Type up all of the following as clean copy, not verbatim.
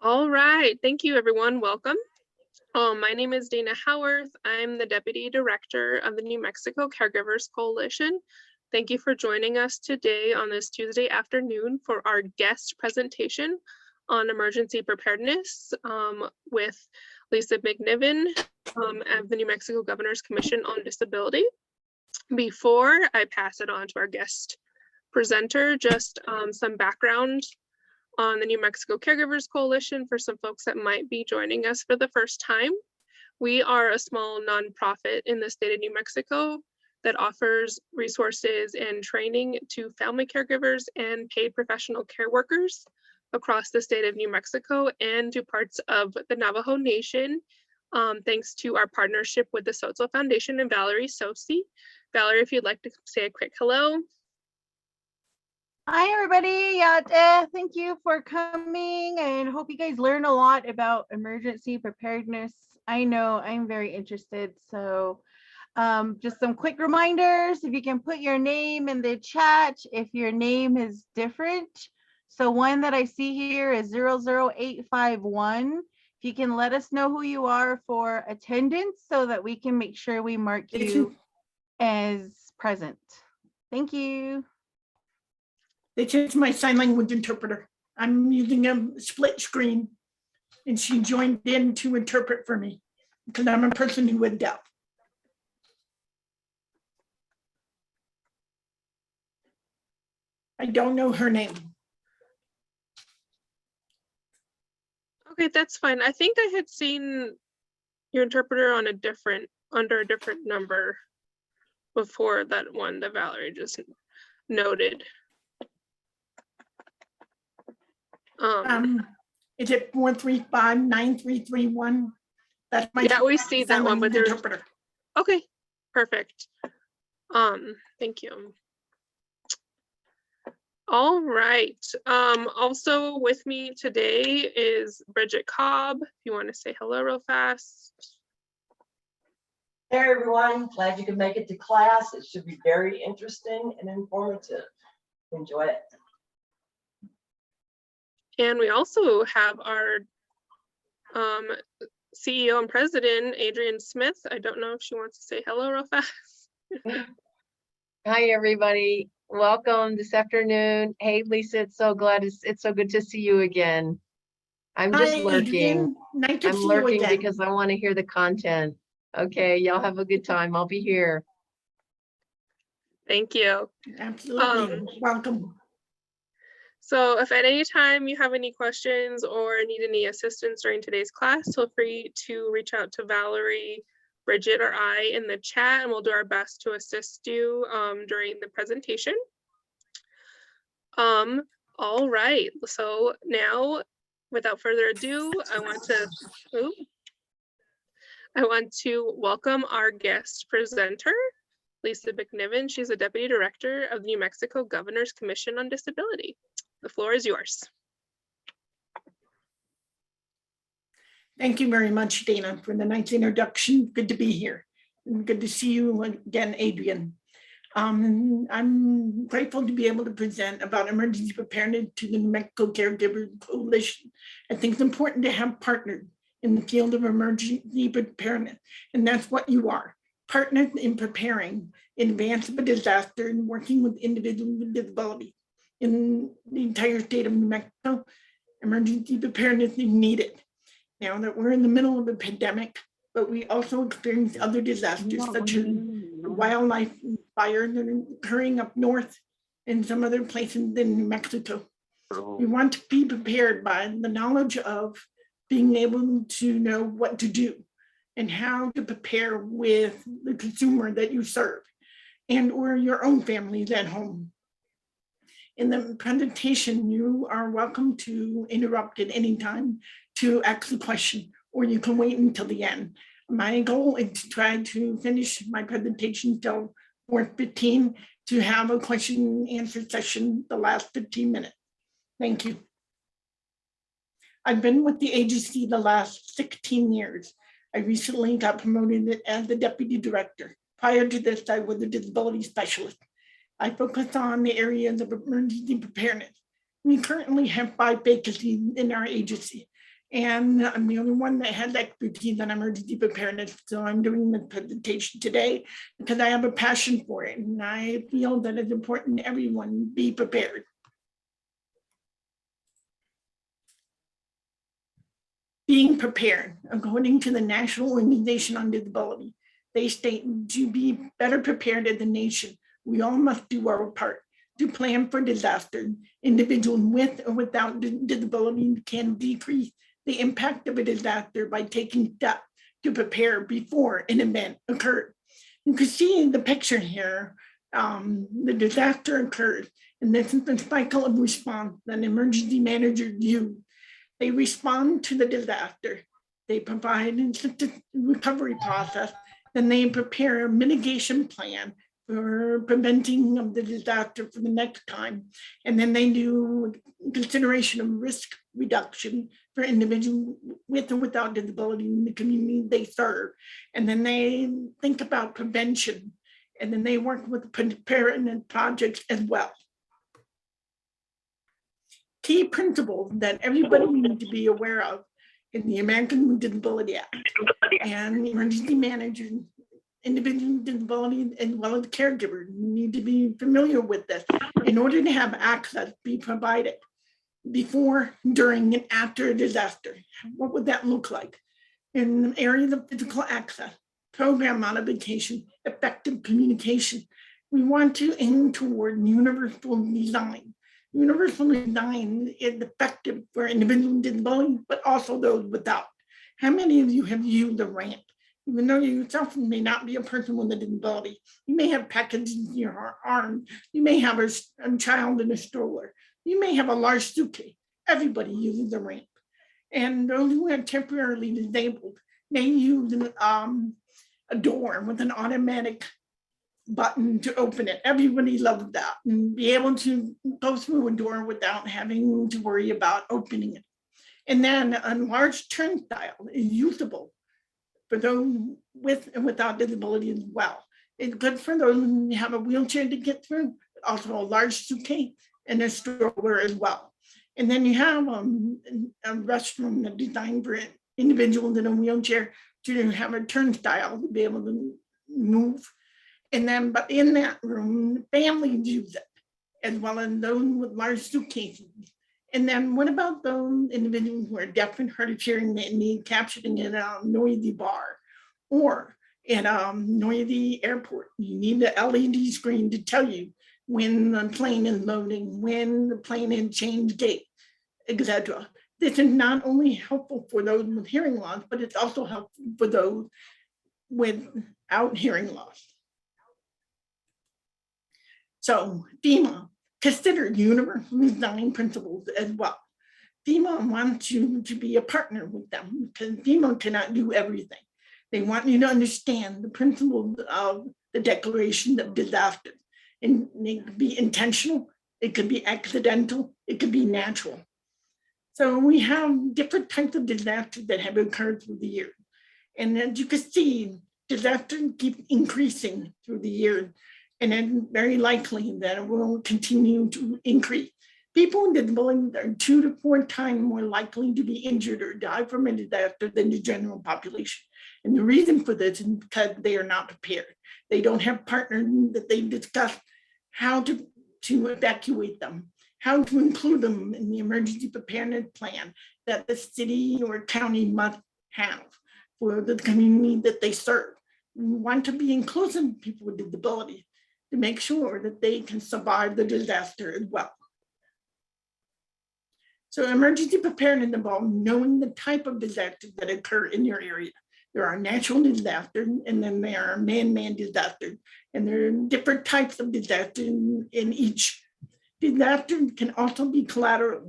All right, thank you everyone, welcome. My name is Dana Howarth. I'm the Deputy Director of the New Mexico Caregivers Coalition. Thank you for joining us today on this Tuesday afternoon for our guest presentation on emergency preparedness with Lisa McNiven of the New Mexico Governor's Commission on Disability. Before I pass it on to our guest presenter, just some background on the New Mexico Caregivers Coalition for some folks that might be joining us for the first time. We are a small nonprofit in the state of New Mexico that offers resources and training to family caregivers and paid professional care workers across the state of New Mexico and to parts of the Navajo Nation, thanks to our partnership with the Sozo Foundation and Valerie Sosi. Valerie, if you'd like to say a quick hello. Hi, everybody. Thank you for coming and hope you guys learn a lot about emergency preparedness. I know I'm very interested. So just some quick reminders. If you can put your name in the chat, if your name is different. So one that I see here is 00851. If you can let us know who you are for attendance so that we can make sure we mark you as present. Thank you. This is my sign language interpreter. I'm using a split screen and she joined in to interpret for me because I'm a person who is deaf. I don't know her name. Okay, that's fine. I think I had seen your interpreter on under a different number before that one that Valerie just noted. Is it 435-9331? That's my we see that one with your interpreter. Okay, perfect. Thank you. All right. Also with me today is Bridget Cobb. If you want to say hello real fast. Hey everyone, glad you could make it to class. It should be very interesting and informative. Enjoy it. And we also have our CEO and President, Adrienne Smith. I don't know if she wants to say hello real fast. Hi, everybody. Welcome this afternoon. Hey, Lisa, it's so good to see you again. I'm just lurking. Nice I'm lurking because I want to hear the content. Okay, y'all have a good time. I'll be here. Thank you. Absolutely. Welcome. So if at any time you have any questions or need any assistance during today's class, feel free to reach out to Valerie, Bridget, or I in the chat, and we'll do our best to assist you during the presentation. All right, so now, without further ado, I want to welcome our guest presenter, Lisa McNiven. She's a Deputy Director of the New Mexico Governor's Commission on Disability. The floor is yours. Thank you very much, Dana, for the nice introduction. Good to be here. And good to see you again, Adrienne. I'm grateful to be able to present about emergency preparedness to the New Mexico Caregivers Coalition. I think it's important to have partners in the field of emergency preparedness, and that's what you are. Partners in preparing in advance of a disaster and working with individuals with disabilities. In the entire state of New Mexico, emergency preparedness is needed. Now that we're in the middle of a pandemic, but we also experience other disasters such as wildlife fires that are occurring up north and some other places in New Mexico. We want to be prepared by the knowledge of being able to know what to do and how to prepare with the consumer that you serve and or your own families at home. In the presentation, you are welcome to interrupt at any time to ask a question, or you can wait until the end. My goal is to try to finish my presentation till 4:15 to have a question and answer session the last 15 minutes. Thank you. I've been with the agency the last 16 years. I recently got promoted as the Deputy Director. Prior to this, I was a disability specialist. I focus on the areas of emergency preparedness. We currently have 5 vacancies in our agency, And I'm the only one that has expertise on emergency preparedness. So I'm doing the presentation today because I have a passion for it. And I feel that it's important everyone be prepared. Being prepared, according to the National Organization on Disability, they state to be better prepared as a nation, we all must do our part to plan for disaster. Individuals with or without disability can decrease the impact of a disaster by taking steps to prepare before an event occurred. You can see in the picture here, the disaster occurs, and this is the cycle of response that emergency managers use. They respond to the disaster, they provide a recovery process, then they prepare a mitigation plan for preventing of the disaster for the next time. And then they do consideration of risk reduction for individuals with or without disability in the community they serve. And then they think about prevention. And then they work with preparedness projects as well. Key principles that everybody needs to be aware of in the American with Disability Act and emergency managers, individuals with disability, as well as caregivers need to be familiar with this in order to have access be provided before, during, and after a disaster. What would that look like? In the areas of physical access, program modification, effective communication, we want to aim toward universal design. Universal design is effective for individuals with disability, but also those without. How many of you have used the ramp? Even though you yourself may not be a person with a disability, you may have packages in your arm, you may have a child in a stroller, you may have a large suitcase. Everybody uses the ramp. And those who are temporarily disabled may use a door with an automatic button to open it. Everybody loves that, and be able to go through a door without having to worry about opening it. And then a large turnstile is usable for those with and without disability as well. It's good for those who have a wheelchair to get through, but also a large suitcase and a stroller as well. And then you have a restroom that's designed for individuals in a wheelchair to have a turnstile to be able to move. And then, but in that room, families use it, as well as those with large suitcases. And then what about those individuals who are deaf and hard of hearing that need captioning in a noisy bar or in a noisy airport? You need the LED screen to tell you when the plane is loading, when the plane has changed gate, etc. This is not only helpful for those with hearing loss, but it's also helpful for those without hearing loss. So FEMA considered universal design principles as well. FEMA wants you to be a partner with them because FEMA cannot do everything. They want you to understand the principles of the Declaration of Disaster. And it could be intentional, it could be accidental, it could be natural. So we have different types of disasters that have occurred through the years. And as you can see, disasters keep increasing through the years. And it's very likely that it will continue to increase. People with disabilities are 2 to 4 times more likely to be injured or die from a disaster than the general population. And the reason for this is because they are not prepared. They don't have partners that they discuss how to evacuate them, how to include them in the emergency preparedness plan that the city or county must have for the community that they serve. We want to be inclusive of people with disabilities to make sure that they can survive the disaster as well. So emergency preparedness involves knowing the type of disasters that occur in your area. There are natural disasters, and then there are man-made disasters, and there are different types of disasters in each. Disaster can also be collateral.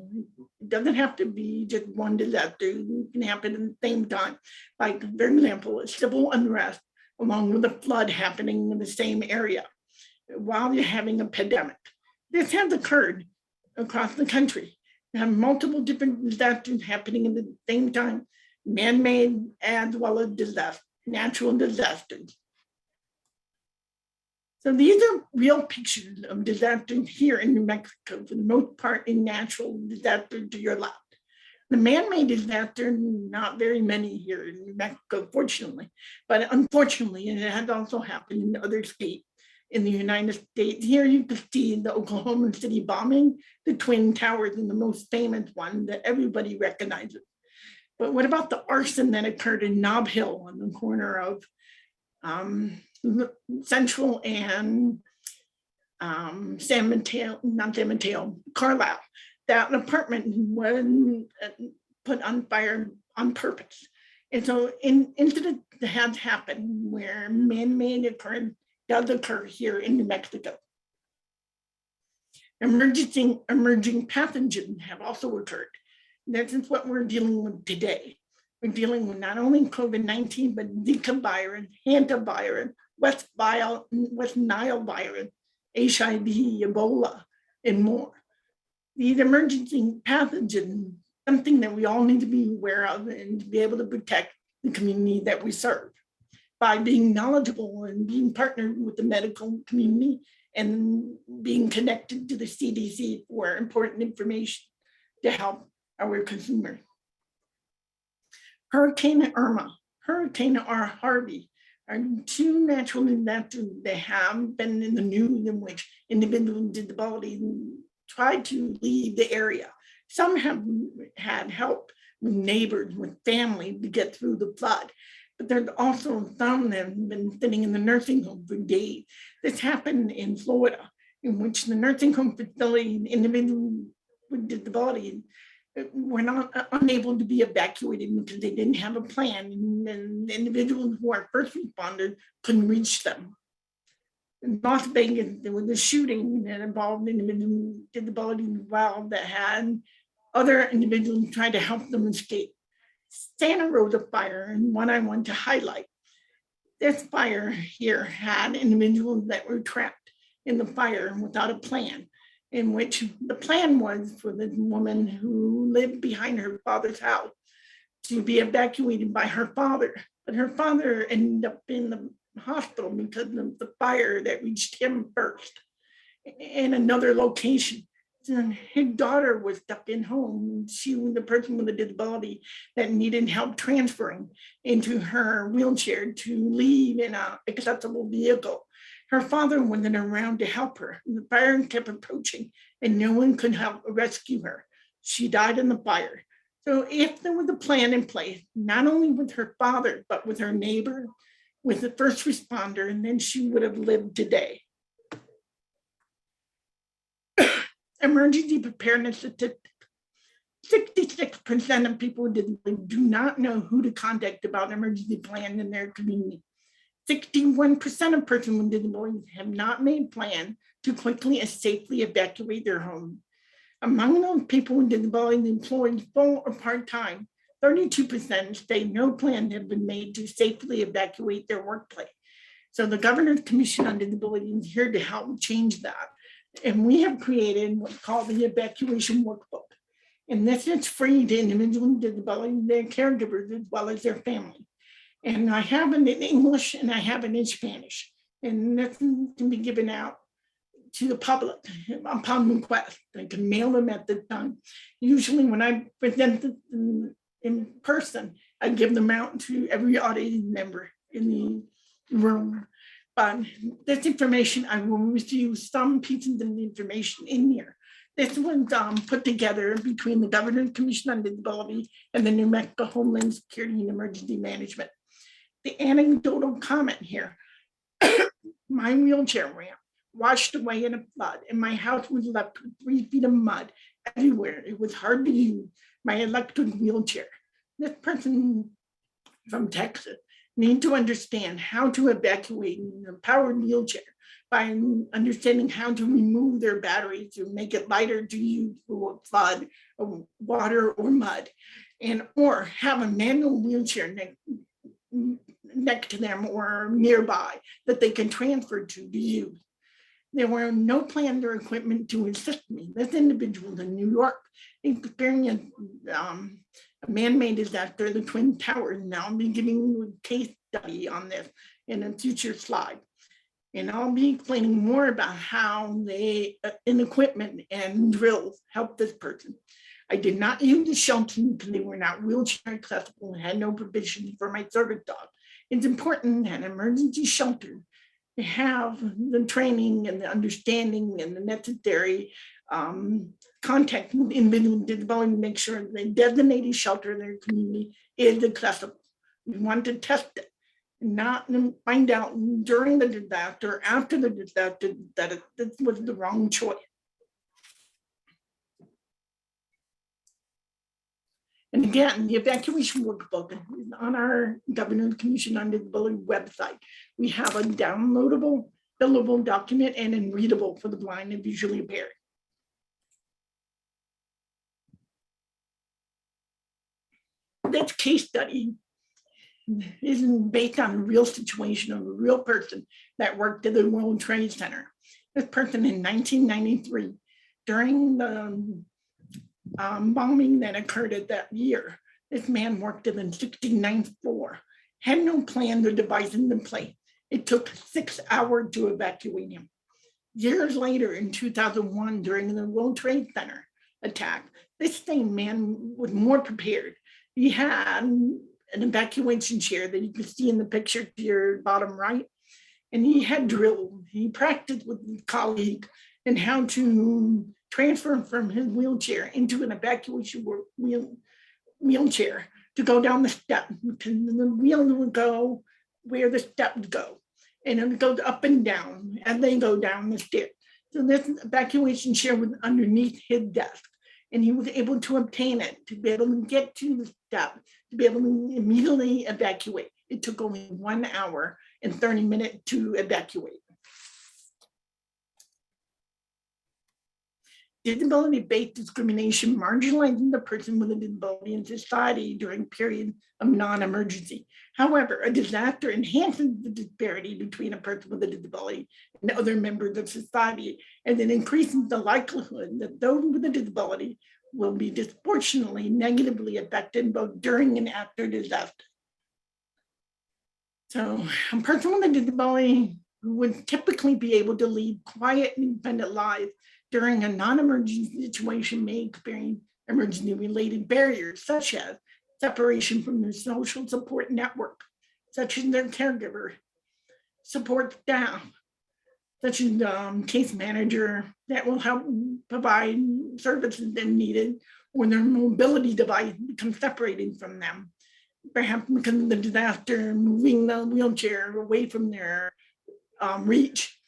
It doesn't have to be just one disaster. It can happen at the same time. Like, for example, a civil unrest along with a flood happening in the same area while you're having a pandemic. This has occurred across the country. You have multiple different disasters happening at the same time, man-made as well as natural disasters. So these are real pictures of disasters here in New Mexico, for the most part in natural disasters to your left. The man-made disaster, not very many here in New Mexico, fortunately, but unfortunately, and it has also happened in other states in the United States. Here you can see the Oklahoma City bombing, the Twin Towers, and the most famous one that everybody recognizes. But what about the arson that occurred in Nob Hill on the corner of Central and San Mateo, not San Mateo, Carlisle? That apartment was put on fire on purpose. And so incident has happened where man-made occurrence does occur here in New Mexico. Emerging pathogens have also occurred. That is what we're dealing with today. We're dealing with not only COVID-19, but Zika virus, hantavirus, West Nile virus, HIV, Ebola, and more. These emergency pathogens, something that we all need to be aware of and to be able to protect the community that we serve by being knowledgeable and being partnered with the medical community and being connected to the CDC for important information to help our consumers. Hurricane Irma, Hurricane Harvey are two natural disasters that have been in the news in which individuals with disabilities tried to leave the area. Some have had help with neighbors, with family to get through the flood. But there's also some that have been sitting in the nursing home for days. This happened in Florida, in which the nursing home facility, individuals with disabilities were not unable to be evacuated because they didn't have a plan, and individuals who are first responders couldn't reach them. In Las Vegas, there was a shooting that involved individuals with disabilities as well that had other individuals trying to help them escape. Santa Rosa fire, and one I want to highlight. This fire here had individuals that were trapped in the fire without a plan, in which the plan was for this woman who lived behind her father's house to be evacuated by her father. But her father ended up in the hospital because of the fire that reached him first in another location. And his daughter was stuck in home. She was the person with a disability that needed help transferring into her wheelchair to leave in an accessible vehicle. Her father wasn't around to help her. The fire kept approaching and no one could help rescue her. She died in the fire. So if there was a plan in place, not only with her father, but with her neighbor, with the first responder, and then she would have lived today. Emergency preparedness statistics. 66% of people do not know who to contact about emergency plans in their community. 61% of persons with disabilities have not made plans to quickly and safely evacuate their home. Among those people with disabilities employed full or part-time, 32% say no plans have been made to safely evacuate their workplace. So the Governor's Commission on Disability is here to help change that. And we have created what's called the evacuation workbook. And this is free to individuals with disabilities, their caregivers, as well as their family. And I have it in English and I have it in Spanish. And this can be given out to the public upon request. I can mail them at the time. Usually when I present this in person, I give them out to every audience member in the room. But this information, I will receive some pieces of information in here. This was put together between the Governor's Commission on Disability and the New Mexico Homeland Security and Emergency Management. The anecdotal comment here, my wheelchair ramp washed away in a flood and my house was left with 3 feet of mud everywhere. It was hard to use my electric wheelchair. This person from Texas need to understand how to evacuate a powered wheelchair by understanding how to remove their battery to make it lighter to use for flood, or water, or mud, and or have a manual wheelchair next to them or nearby that they can transfer to use. There were no plans or equipment to assist me. This individual in New York experienced a man-made disaster, the Twin Towers. Now I'll be giving you a case study on this in a future slide. And I'll be explaining more about how they, in equipment and drills, help this person. I did not use the shelter because they were not wheelchair accessible and had no provision for my service dog. It's important that an emergency shelter to have the training and the understanding and the necessary contact with individuals with disability to make sure the designated shelter in their community is accessible. We want to test it, not find out during the disaster, after the disaster, that this was the wrong choice. And again, the evacuation workbook is on our Governors Commission on Disability website. We have a downloadable, fillable document and in readable for the blind and visually impaired. This case study is based on a real situation of a real person that worked at the World Trade Center. This person in 1993, during the bombing that occurred at that year, this man worked in the 69th floor, had no plans or devices in place. It took 6 hours to evacuate him. Years later, in 2001, during the World Trade Center attack, this same man was more prepared. He had an evacuation chair that you can see in the picture to your bottom right, and he had drilled. He practiced with a colleague in how to transfer from his wheelchair into an evacuation wheelchair to go down the step, because the wheel would go where the steps go, and it goes up and down as they go down the stairs. So this evacuation chair was underneath his desk, and he was able to obtain it to be able to get to the step, to be able to immediately evacuate. It took only 1 hour and 30 minutes to evacuate. Disability-based discrimination marginalizing the person with a disability in society during periods of non-emergency. However, a disaster enhances the disparity between a person with a disability and other members of society, and it increases the likelihood that those with a disability will be disproportionately negatively affected both during and after disaster. So a person with a disability would typically be able to lead quiet and independent lives during a non-emergency situation may experience emergency-related barriers, such as separation from their social support network, such as their caregiver, support staff, such as case manager that will help provide services that needed, or their mobility device becomes separated from them. Perhaps because of the disaster, moving the wheelchair away from their reach,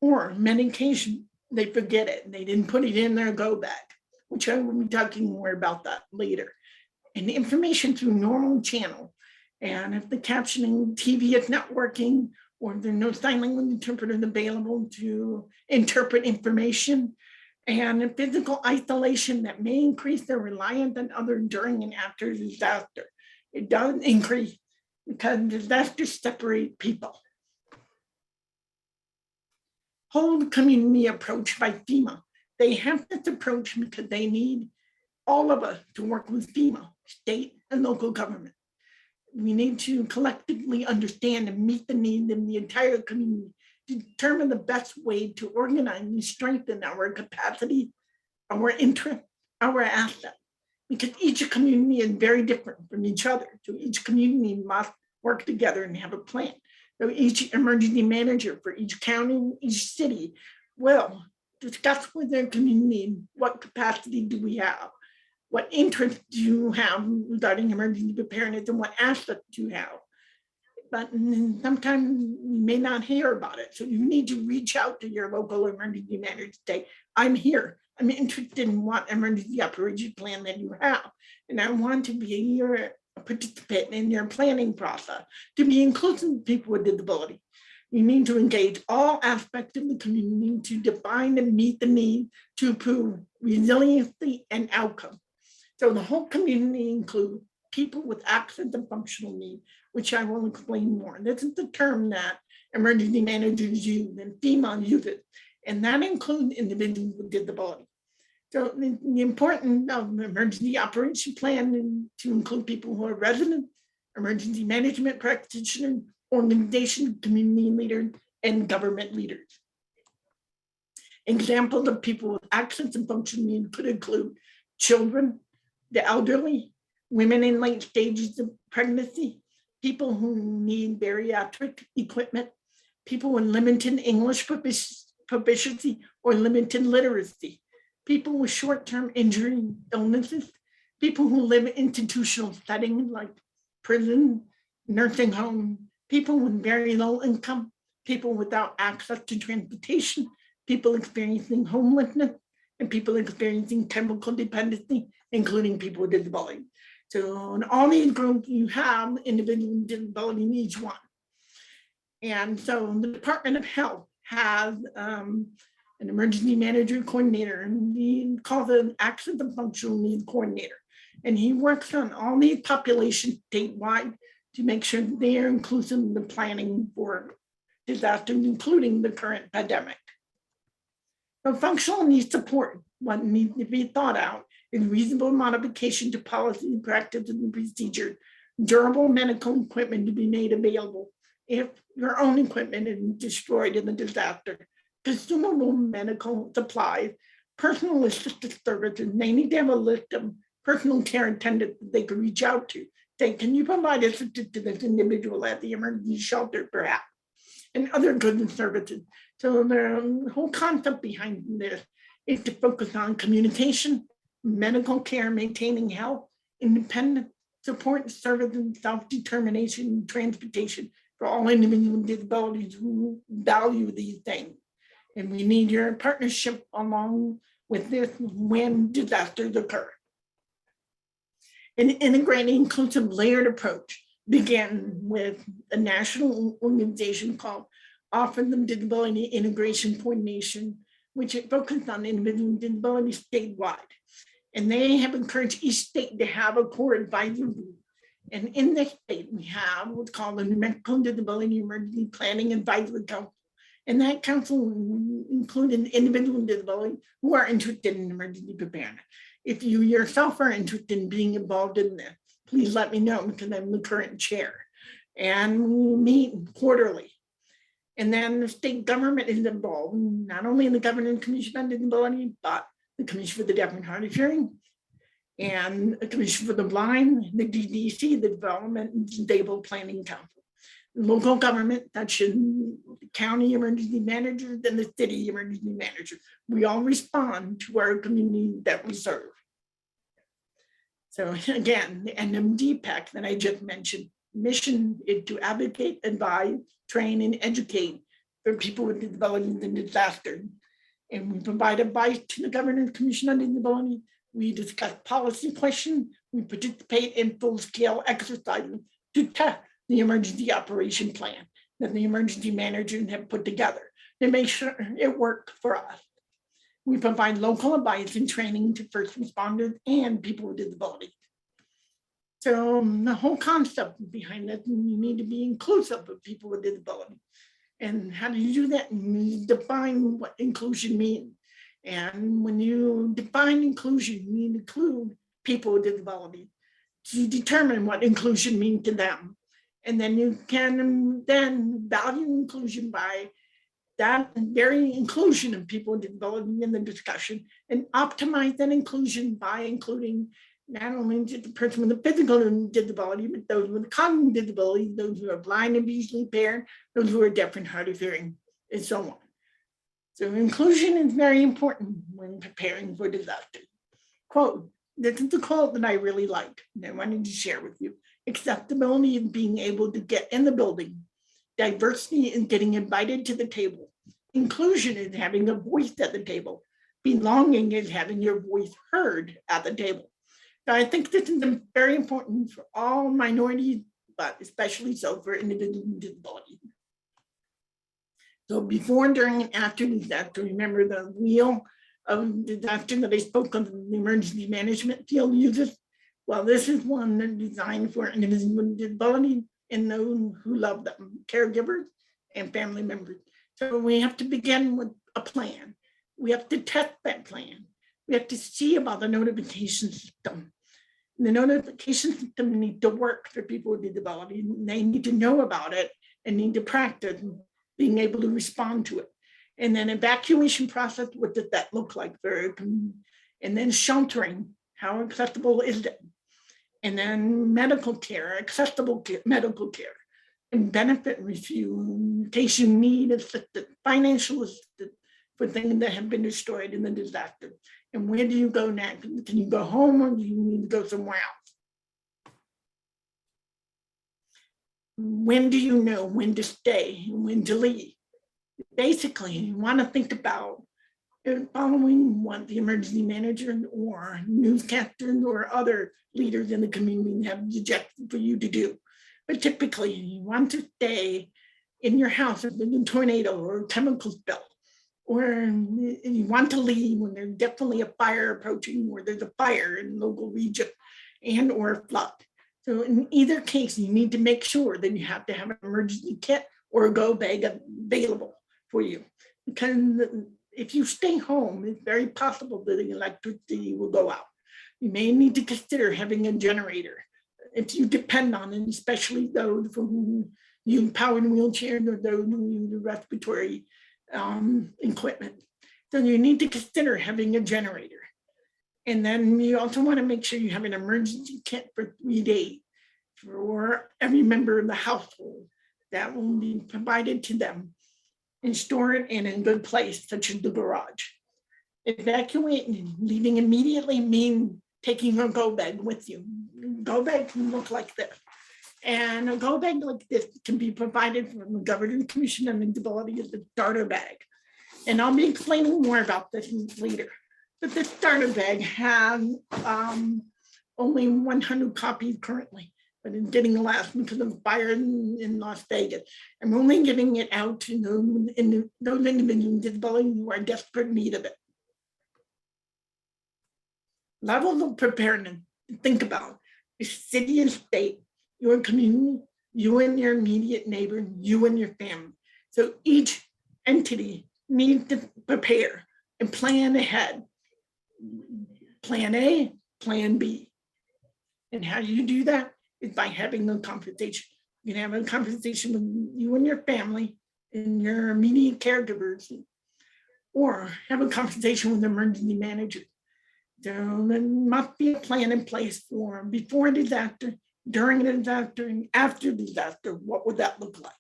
or medication. They forget it. They didn't put it in their go bag, which I will be talking more about that later. And the information through normal channel. And if the captioning TV is not working, or there's no sign language interpreter available to interpret information, and a physical isolation that may increase their reliance on others during and after disaster. It does increase because disasters separate people. Whole community approach by FEMA. They have this approach because they need all of us to work with FEMA, state and local government. We need to collectively understand and meet the needs of the entire community to determine the best way to organize and strengthen our capacity, our interest, our asset. Because each community is very different from each other. So each community must work together and have a plan. So each emergency manager for each county, each city will discuss with their community what capacity do we have, what interest do you have regarding emergency preparedness, and what assets do you have. But sometimes you may not hear about it. So you need to reach out to your local emergency manager to say, I'm here. I'm interested in what emergency operation plan that you have. And I want to be your participant in your planning process to be inclusive of people with disability. You need to engage all aspects of the community to define and meet the need to improve resiliency and outcome. So the whole community includes people with access and functional needs, which I will explain more. This is the term that emergency managers use and FEMA uses, and that includes individuals with disability. So the importance of the emergency operation plan is to include people who are residents, emergency management practitioners, organization, community leaders, and government leaders. Examples of people with access and functional needs could include children, the elderly, women in late stages of pregnancy, people who need bariatric equipment, people with limited English proficiency or limited literacy, people with short-term injury illnesses, people who live in institutional settings like prison, nursing home, people with very low income, people without access to transportation, people experiencing homelessness, and people experiencing chemical dependency, including people with disabilities. So in all these groups, you have individuals with disability in each one. And so the Department of Health has an emergency manager coordinator, and he calls it an access and functional needs coordinator. And he works on all these populations statewide to make sure that they are inclusive in the planning for disasters, including the current pandemic. So functional needs support, what needs to be thought out is reasonable modification to policy, practice, and procedure, durable medical equipment to be made available if your own equipment is destroyed in the disaster, consumable medical supplies, personal assistive services. They need to have a list of personal care attendants that they could reach out to. Say, can you provide assistance to this individual at the emergency shelter, perhaps, and other goods and services. So the whole concept behind this is to focus on communication, medical care, maintaining health, independent support, service, and self-determination, transportation for all individuals with disabilities who value these things. And we need your partnership along with this when disasters occur. An integrated, inclusive, layered approach began with a national organization called Office of Disability Integration Coordination, which it focused on individuals with disabilities statewide. And they have encouraged each state to have a core advisory group. And in this state, we have what's called the New Mexico Disability Emergency Planning Advisory Council. And that council included individuals with disability who are interested in emergency preparedness. If you yourself are interested in being involved in this, please let me know because I'm the current chair. And we meet quarterly. And then the state government is involved, not only in the Governor's Commission on Disability, but the Commission for the Deaf and Hard of Hearing, and the Commission for the Blind, the DDC, the Development and Disabled Planning Council. Local government, such as the county emergency managers and the city emergency managers. We all respond to our community that we serve. So again, the NMDPAC that I just mentioned, mission is to advocate, advise, train, and educate for people with disabilities in disaster. And we provide advice to the Governor's Commission on Disability. We discuss policy questions. We participate in full-scale exercises to test the emergency operation plan that the emergency managers have put together to make sure it works for us. We provide local advice and training to first responders and people with disabilities. So the whole concept behind it, you need to be inclusive of people with disabilities. And how do you do that? You define what inclusion means. And when you define inclusion, you need to include people with disabilities to determine what inclusion means to them. And then you can then value inclusion by that very inclusion of people with disabilities in the discussion, and optimize that inclusion by including not only the person with a physical disability, but those with cognitive disabilities, those who are blind and visually impaired, those who are deaf and hard of hearing, and so on. So inclusion is very important when preparing for disaster. Quote, this is the quote that I really like, and I wanted to share with you. Acceptability is being able to get in the building. Diversity is getting invited to the table. Inclusion is having a voice at the table. Belonging is having your voice heard at the table. So I think this is very important for all minorities, but especially so for individuals with disabilities. So before, during, and after disaster, remember the wheel of disaster that I spoke of, the emergency management field uses. Well, this is one that's designed for individuals with disabilities and those who love them, caregivers and family members. So we have to begin with a plan. We have to test that plan. We have to see about the notification system. The notification system needs to work for people with disabilities. They need to know about it and need to practice being able to respond to it. And then evacuation process, what does that look like for? And then sheltering. How accessible is it? And then medical care, accessible care, medical care, and benefit review in case you need assistance, financial assistance for things that have been destroyed in the disaster. And where do you go next? Can you go home or do you need to go somewhere else? When do you know when to stay and when to leave? Basically, you want to think about following what the emergency manager or newscasters or other leaders in the community have suggested for you to do. But typically, you want to stay in your house if there's a tornado or a chemical spill, or you want to leave when there's definitely a fire approaching, or there's a fire in the local region and or a flood. So in either case, you need to make sure that you have to have an emergency kit or a go bag available for you. Because if you stay home, it's very possible that the electricity will go out. You may need to consider having a generator if you depend on it, especially those for whom you power in wheelchairs or those who use respiratory equipment. So you need to consider having a generator. And then you also want to make sure you have an emergency kit for 3 days for every member of the household that will be provided to them, and store it in a good place, such as the garage. Evacuating, leaving immediately mean taking a go bag with you. Go bag can look like this. And a go bag like this can be provided from the Governor's Commission on Disabilities as a starter bag. And I'll be explaining more about this later. But the starter bag has only 100 copies currently, but it's getting less because of the fire in Las Vegas. I'm only giving it out to those individuals with disabilities who are desperate need of it. Levels of preparedness to think about is city and state, your community, you and your immediate neighbor, you and your family. So each entity needs to prepare and plan ahead. Plan A, plan B. And how you do that is by having a conversation. You can have a conversation with you and your family and your immediate caregivers, or have a conversation with the emergency manager. There must be a plan in place for before a disaster, during a disaster, and after disaster. What would that look like?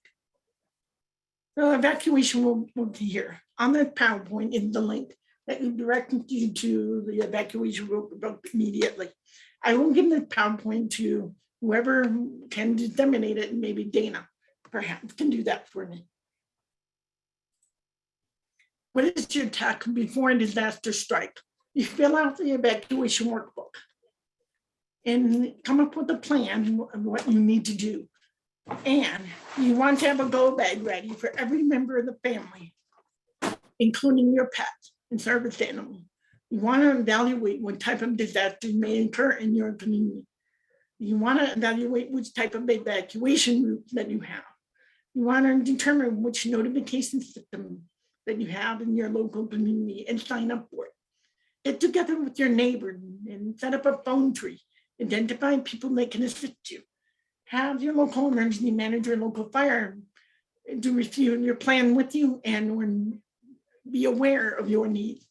So evacuation will be here. On the PowerPoint is the link that will direct you to the evacuation book immediately. I will give the PowerPoint to whoever can disseminate it, and maybe Dana perhaps can do that for me. What is your task before a disaster strike? You fill out the evacuation workbook and come up with a plan of what you need to do. And you want to have a go bag ready for every member of the family, including your pets and service animals. You want to evaluate what type of disaster may occur in your community. You want to evaluate which type of evacuation routes that you have. You want to determine which notification system that you have in your local community and sign up for it. Get together with your neighbor and set up a phone tree. Identify people that can assist you. Have your local emergency manager and local fire to review your plan with you and be aware of your needs.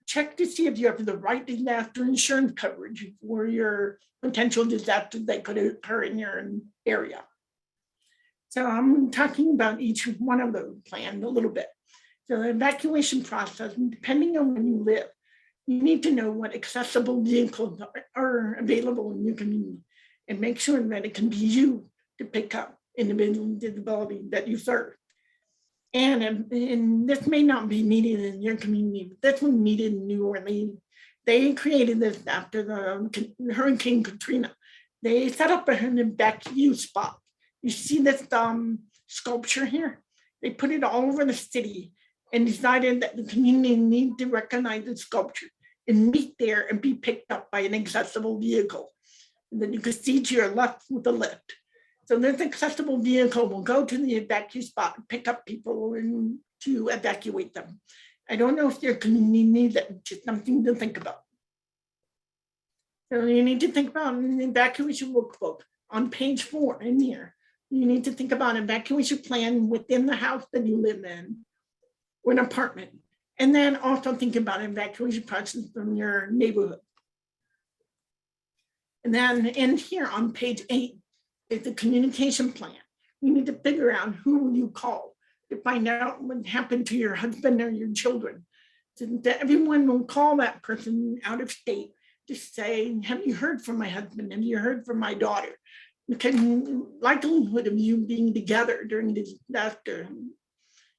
Check to see if you have the right disaster insurance coverage for your potential disasters that could occur in your area. So I'm talking about each one of those plans a little bit. So the evacuation process, depending on where you live, you need to know what accessible vehicles are available in your community and make sure that it can be used to pick up individuals with disabilities that you serve. And this may not be needed in your community, but this was needed in New Orleans. They created this after the Hurricane Katrina. They set up an evacuation spot. You see this sculpture here? They put it all over the city and decided that the community needed to recognize the sculpture and meet there and be picked up by an accessible vehicle. And then you can see to your left with the lift. So this accessible vehicle will go to the evacuation spot and pick up people and to evacuate them. I don't know if your community needs it, just something to think about. So you need to think about an evacuation workbook on page 4 in here. You need to think about an evacuation plan within the house that you live in or an apartment. And then also think about an evacuation process from your neighborhood. And then in here on page 8 is the communication plan. You need to figure out who you call to find out what happened to your husband or your children. So that everyone will call that person out of state to say, have you heard from my husband? Have you heard from my daughter? Because the likelihood of you being together during the disaster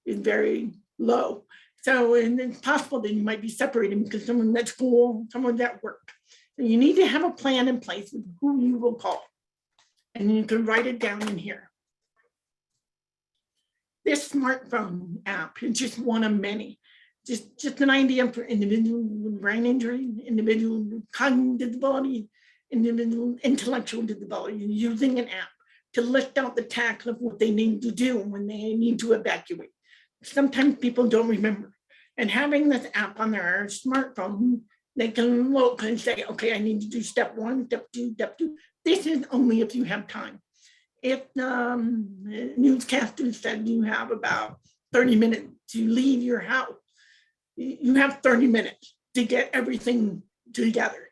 is very low. So and it's possible that you might be separated because someone's at school, someone's at work. So you need to have a plan in place of who you will call. And you can write it down in here. This smartphone app is just one of many. Just an idea for individual with brain injury, individual with cognitive disability, individual intellectual disability, using an app to list out the tasks of what they need to do when they need to evacuate. Sometimes people don't remember. And having this app on their smartphone, they can look and say, okay, I need to do step 1, step 2, step 2. This is only if you have time. If newscasters said you have about 30 minutes to leave your house, you have 30 minutes to get everything together.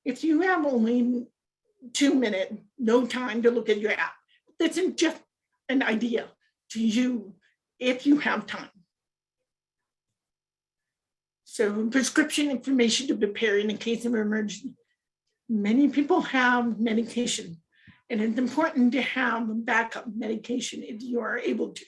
If you have only 2 minutes, no time to look at your app, this is just an idea to you if you have time. So prescription information to prepare in a case of emergency. Many people have medication, and it's important to have backup medication if you are able to,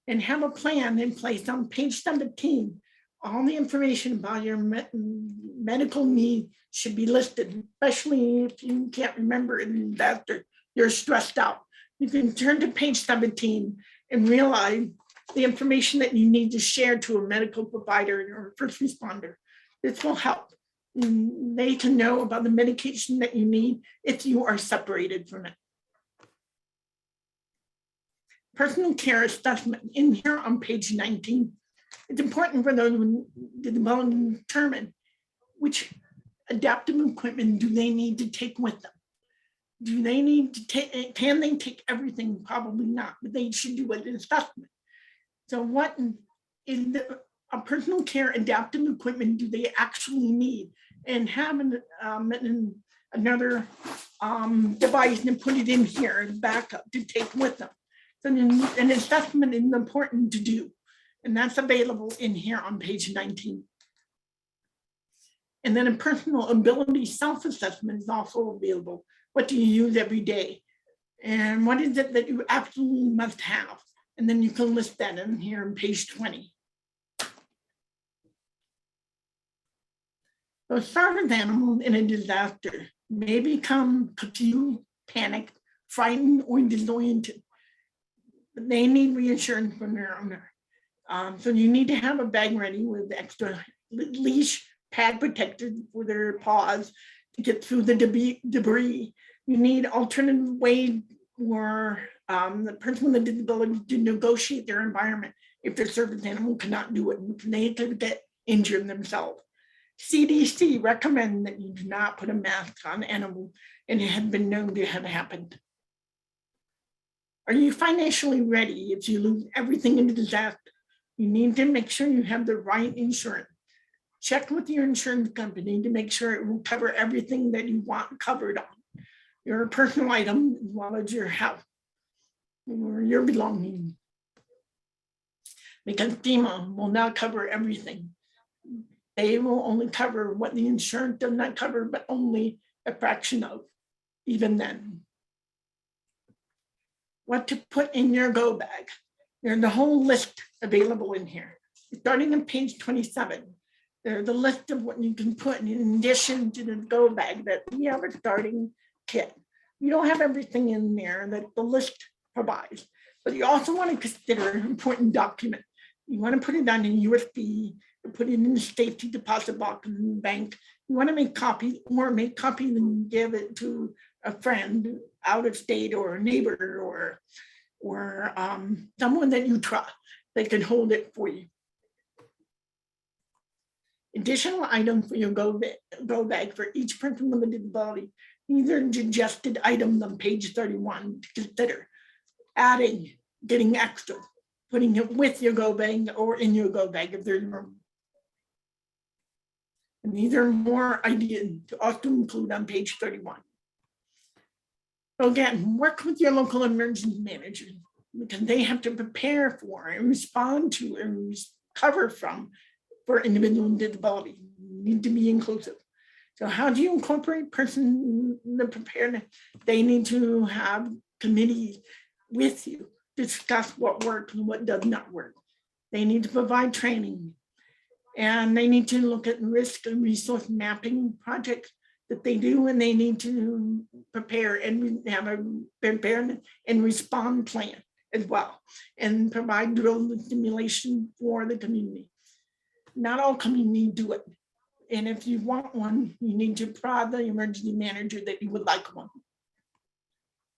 and have a plan in place. On page 17, all the information about your medical need should be listed, especially if you can't remember in disaster, you're stressed out. You can turn to page 17 and realize the information that you need to share to a medical provider or first responder. This will help. They can know about the medication that you need if you are separated from it. Personal care assessment in here on page 19. It's important for those who determine which adaptive equipment do they need to take with them. Do they need to take, can they take everything? Probably not, but they should do an assessment. So what is a personal care adaptive equipment do they actually need? And have another device and put it in here as backup to take with them. So an assessment is important to do. And that's available in here on page 19. And then a personal ability self-assessment is also available. What do you use every day? And what is it that you absolutely must have? And then you can list that in here on page 20. So service animals in a disaster may become confused, panicked, frightened, or disoriented. But they need reassurance from their owner. So you need to have a bag ready with extra leash, pad protectors for their paws to get through the debris. You need alternative ways for the person with a disability to negotiate their environment if their service animal cannot do it. They could get injured themselves. CDC recommend that you do not put a mask on animals, and it has been known to have happened. Are you financially ready if you lose everything in the disaster? You need to make sure you have the right insurance. Check with your insurance company to make sure it will cover everything that you want covered on your personal item as well as your house or your belongings. Because FEMA will not cover everything. They will only cover what the insurance does not cover, but only a fraction of, even then. What to put in your go bag. There's a whole list available in here. Starting on page 27, there's a list of what you can put in addition to the go bag that we have a starting kit. You don't have everything in there that the list provides, but you also want to consider important documents. You want to put it on a USB, put it in the safety deposit box in the bank. You want to make copies and give it to a friend out of state or a neighbor or someone that you trust that can hold it for you. Additional items for your go bag for each person with a disability. These are suggested items on page 31 to consider. Adding, getting extra, putting it with your go bag or in your go bag if there's room. And these are more ideas to also include on page 31. So again, work with your local emergency manager because they have to prepare for and respond to and recover from for individual with disability. You need to be inclusive. So how do you incorporate person in the preparedness? They need to have committees with you, discuss what works and what does not work. They need to provide training, and they need to look at risk and resource mapping projects that they do, and they need to prepare and have a preparedness and respond plan as well, and provide drills and stimulation for the community. Not all communities do it. And if you want one, you need to prod the emergency manager that you would like one.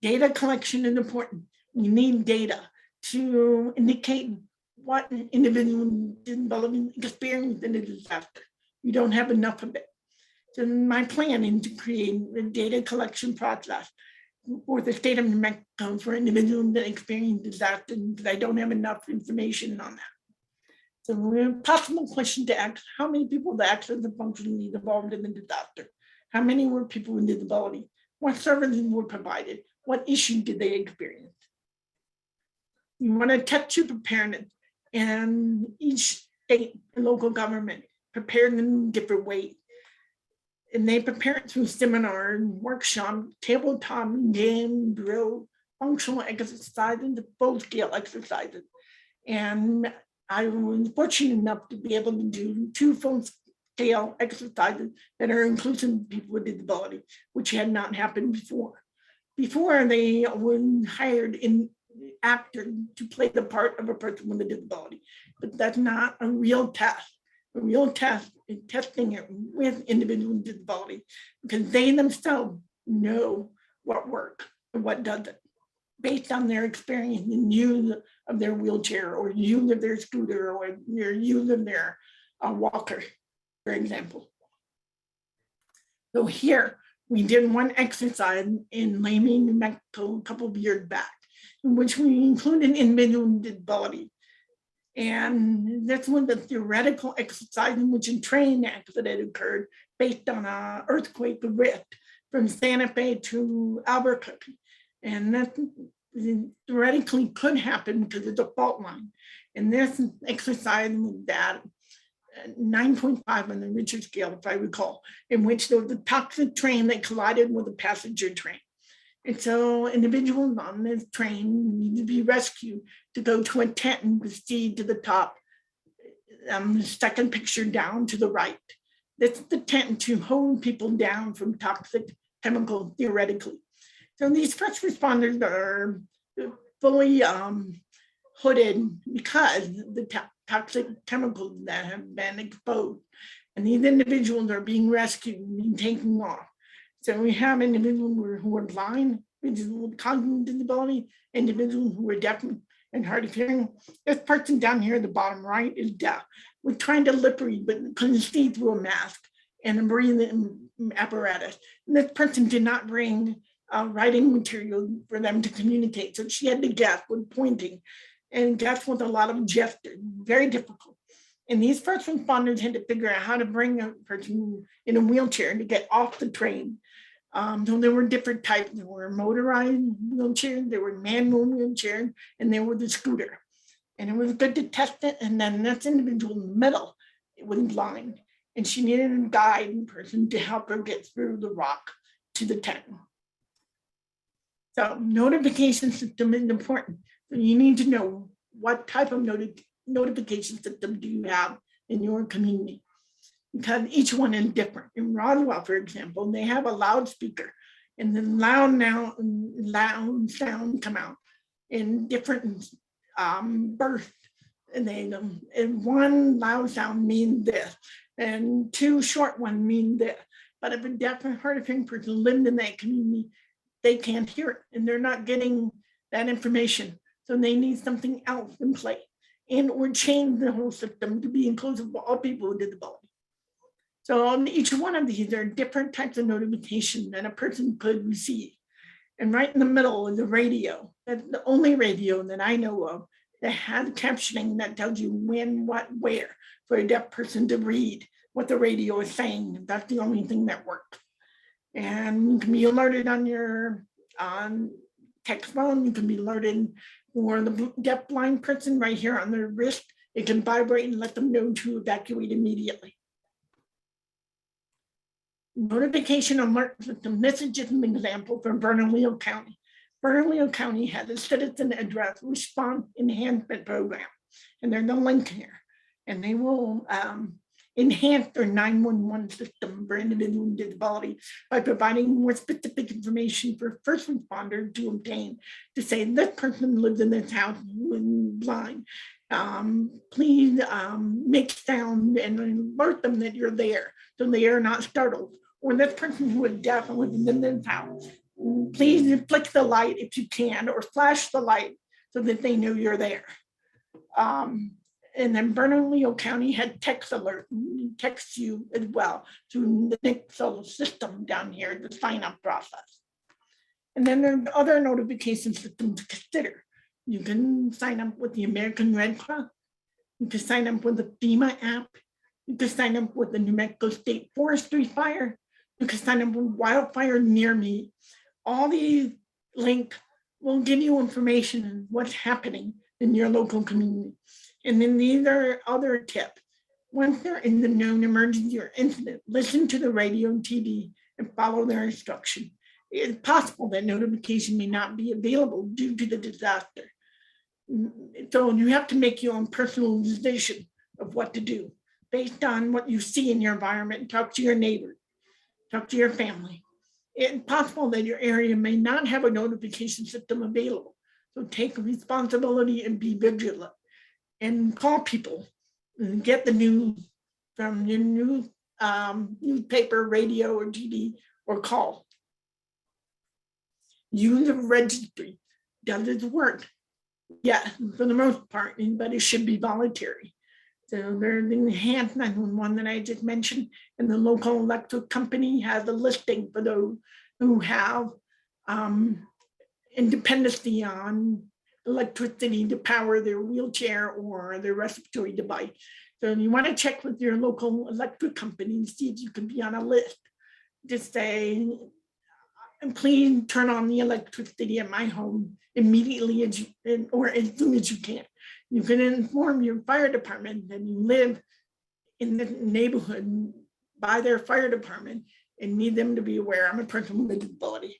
Data collection is important. We need data to indicate what an individual disability experienced in a disaster. We don't have enough of it. So my plan is to create a data collection process for the state of New Mexico for individuals that experience disaster, because I don't have enough information on that. So a possible question to ask: how many people with access and functional needs involved in the disaster? How many were people with disability? What services were provided? What issues did they experience? You want to test your preparedness, and each state and local government prepared in different ways. And they prepare it through seminar and workshop, tabletop, game, drill, functional exercises, and full-scale exercises. And I was fortunate enough to be able to do 2 full-scale exercises that are inclusive of people with disability, which had not happened before. Before, they were hired in actor to play the part of a person with a disability, but that's not a real test. A real test is testing it with individuals with disability, because they themselves know what works and what doesn't, based on their experience and use of their wheelchair, or use of their scooter, or their use of their walker, for example. So here, we did one exercise in LAMY, New Mexico, a couple of years back, in which we included individuals with disability. And that's one of the theoretical exercise in which a train accident occurred based on an earthquake rift from Santa Fe to Albuquerque. And that theoretically could happen because it's a fault line. And this exercise was that 9.5 on the Richter scale, if I recall, in which there was a toxic train that collided with a passenger train. And so individuals on this train need to be rescued to go to a tent and proceed to the top. The second picture down to the right. That's the tent to hold people down from toxic chemicals, theoretically. So these first responders are fully hooded because the toxic chemicals that have been exposed. And these individuals are being rescued and being taken off. So we have individuals who are blind, individuals with cognitive disability, individuals who are deaf and hard of hearing. This person down here at the bottom right is deaf. We're trying to lip read, but couldn't see through a mask and a breathing apparatus. And this person did not bring writing material for them to communicate. So she had to guess with pointing, and guess with a lot of gesture, very difficult. And these first responders had to figure out how to bring a person in a wheelchair to get off the train. So there were different types. There were motorized wheelchairs, there were manual wheelchairs, and there was the scooter. And it was good to test it. And then this individual in the middle, it was blind, and she needed a guide person to help her get through the rock to the tent. So notification system is important. So you need to know what type of notification system do you have in your community, because each one is different. In Roswell, for example, they have a loudspeaker, and the loud sound come out in different bursts. And one loud sound means this, and 2 short ones mean this. But if a deaf and hard of hearing person lived in that community, they can't hear it, and they're not getting that information. So they need something else in place, and or change the whole system to be inclusive of all people with disability. So on each one of these, there are different types of notification that a person could receive. And right in the middle is the radio. That's the only radio that I know of that has captioning that tells you when, what, where, for a deaf person to read what the radio is saying. That's the only thing that works. And you can be alerted on your text phone. You can be alerted, or the deaf blind person right here on their wrist. It can vibrate and let them know to evacuate immediately. Notification alert system. This is just an example from Bernalillo County. Bernalillo County has a citizen address response enhancement program, and there's a link here, and they will enhance their 911 system for individuals with disability by providing more specific information for first responders to obtain, to say this person lives in this house and blind. Please make sound and alert them that you're there so they are not startled. Or this person who is deaf and lives in this house, please flick the light if you can, or flash the light so that they know you're there. And then Bernalillo County had text alert, text you as well through the NMCC system down here, the sign up process. And then there are other notification systems to consider. You can sign up with the American Red Cross. You can sign up with the FEMA app. You can sign up with the New Mexico State Forestry Fire. You can sign up with Wildfire Near Me. All these links will give you information on what's happening in your local community. And then these are other tips. Once they're in the known emergency or incident, listen to the radio and TV and follow their instruction. It's possible that notification may not be available due to the disaster. So you have to make your own personal decision of what to do based on what you see in your environment. Talk to your neighbor, talk to your family. It's possible that your area may not have a notification system available. So take responsibility and be vigilant and call people and get the news from your news, newspaper, radio, or TV, or call. Use a registry. Does it work? Yeah, for the most part, but it should be voluntary. So there's the enhanced 911 that I just mentioned, and the local electric company has a listing for those who have dependency on electricity to power their wheelchair or their respiratory device. So you want to check with your local electric company and see if you can be on a list. Just say, please turn on the electricity at my home immediately or as soon as you can. You can inform your fire department that you live in the neighborhood by their fire department and need them to be aware. I'm a person with a disability.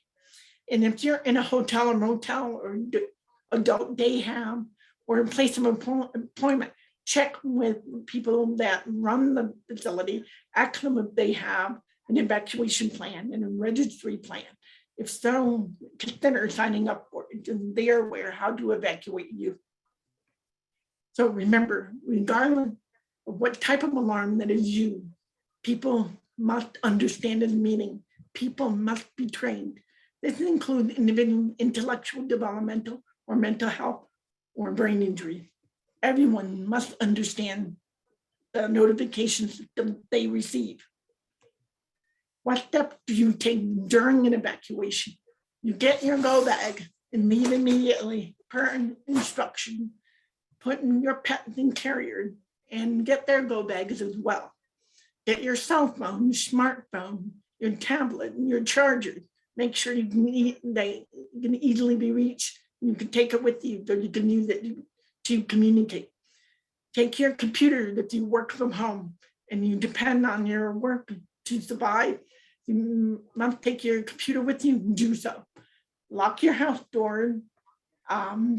And if you're in a hotel or motel or adult day home or a place of employment, check with people that run the facility, ask them if they have an evacuation plan and a registry plan. If so, consider signing up for it, and they're aware how to evacuate you. So remember, regardless of what type of alarm that is used, people must understand its meaning. People must be trained. This includes individual intellectual, developmental, or mental health, or brain injury. Everyone must understand the notification system they receive. What steps do you take during an evacuation? You get your go bag and leave immediately per instruction. Put in your pets in carrier and get their go bags as well. Get your cell phone, smartphone, your tablet, and your charger. Make sure you can easily be reached. You can take it with you so you can use it to communicate. Take your computer if you work from home and you depend on your work to survive. You must take your computer with you and do so. Lock your house door.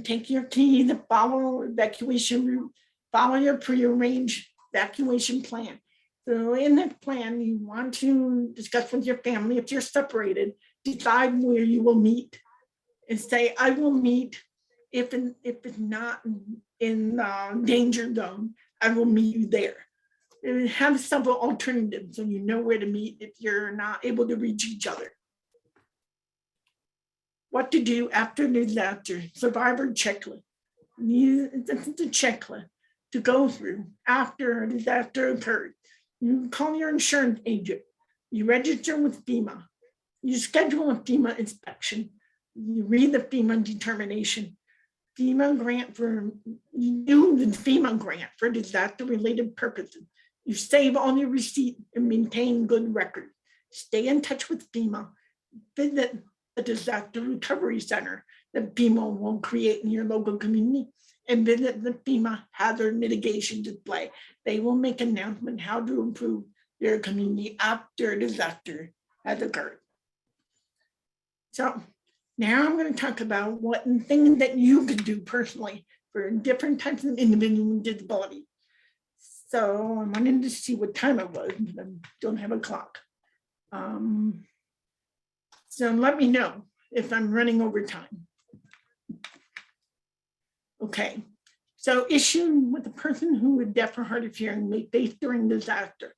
Take your key to follow evacuation route. Follow your prearranged evacuation plan. So in that plan, you want to discuss with your family. If you're separated, decide where you will meet and say, I will meet if it's not in danger zone, I will meet you there. And have several alternatives so you know where to meet if you're not able to reach each other. What to do after disaster, survivor checklist. This is a checklist to go through after a disaster occurred. You call your insurance agent, you register with FEMA, you schedule a FEMA inspection, you read the FEMA determination, FEMA grant for, you do the FEMA grant for disaster-related purposes. You save all your receipts and maintain good records. Stay in touch with FEMA. Visit a disaster recovery center that FEMA will create in your local community, and visit the FEMA hazard mitigation display. They will make announcement how to improve their community after a disaster has occurred. So now I'm going to talk about what things that you could do personally for different types of individuals with disability. So I wanted to see what time it was, but I don't have a clock. So let me know if I'm running over time. Okay, so issue with a person who is deaf or hard of hearing may face during disaster.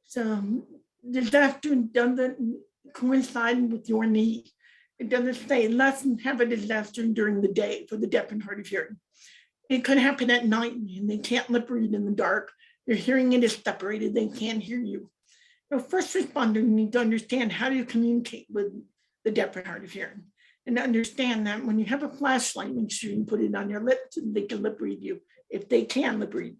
So disaster doesn't coincide with your need. It doesn't say let's have a disaster during the day for the deaf and hard of hearing. It could happen at night and they can't lip read in the dark. Their hearing aid is separated, they can't hear you. So first responders need to understand how do you communicate with the deaf and hard of hearing, and understand that when you have a flashlight, make sure you put it on your lips and they can lip read you if they can lip read.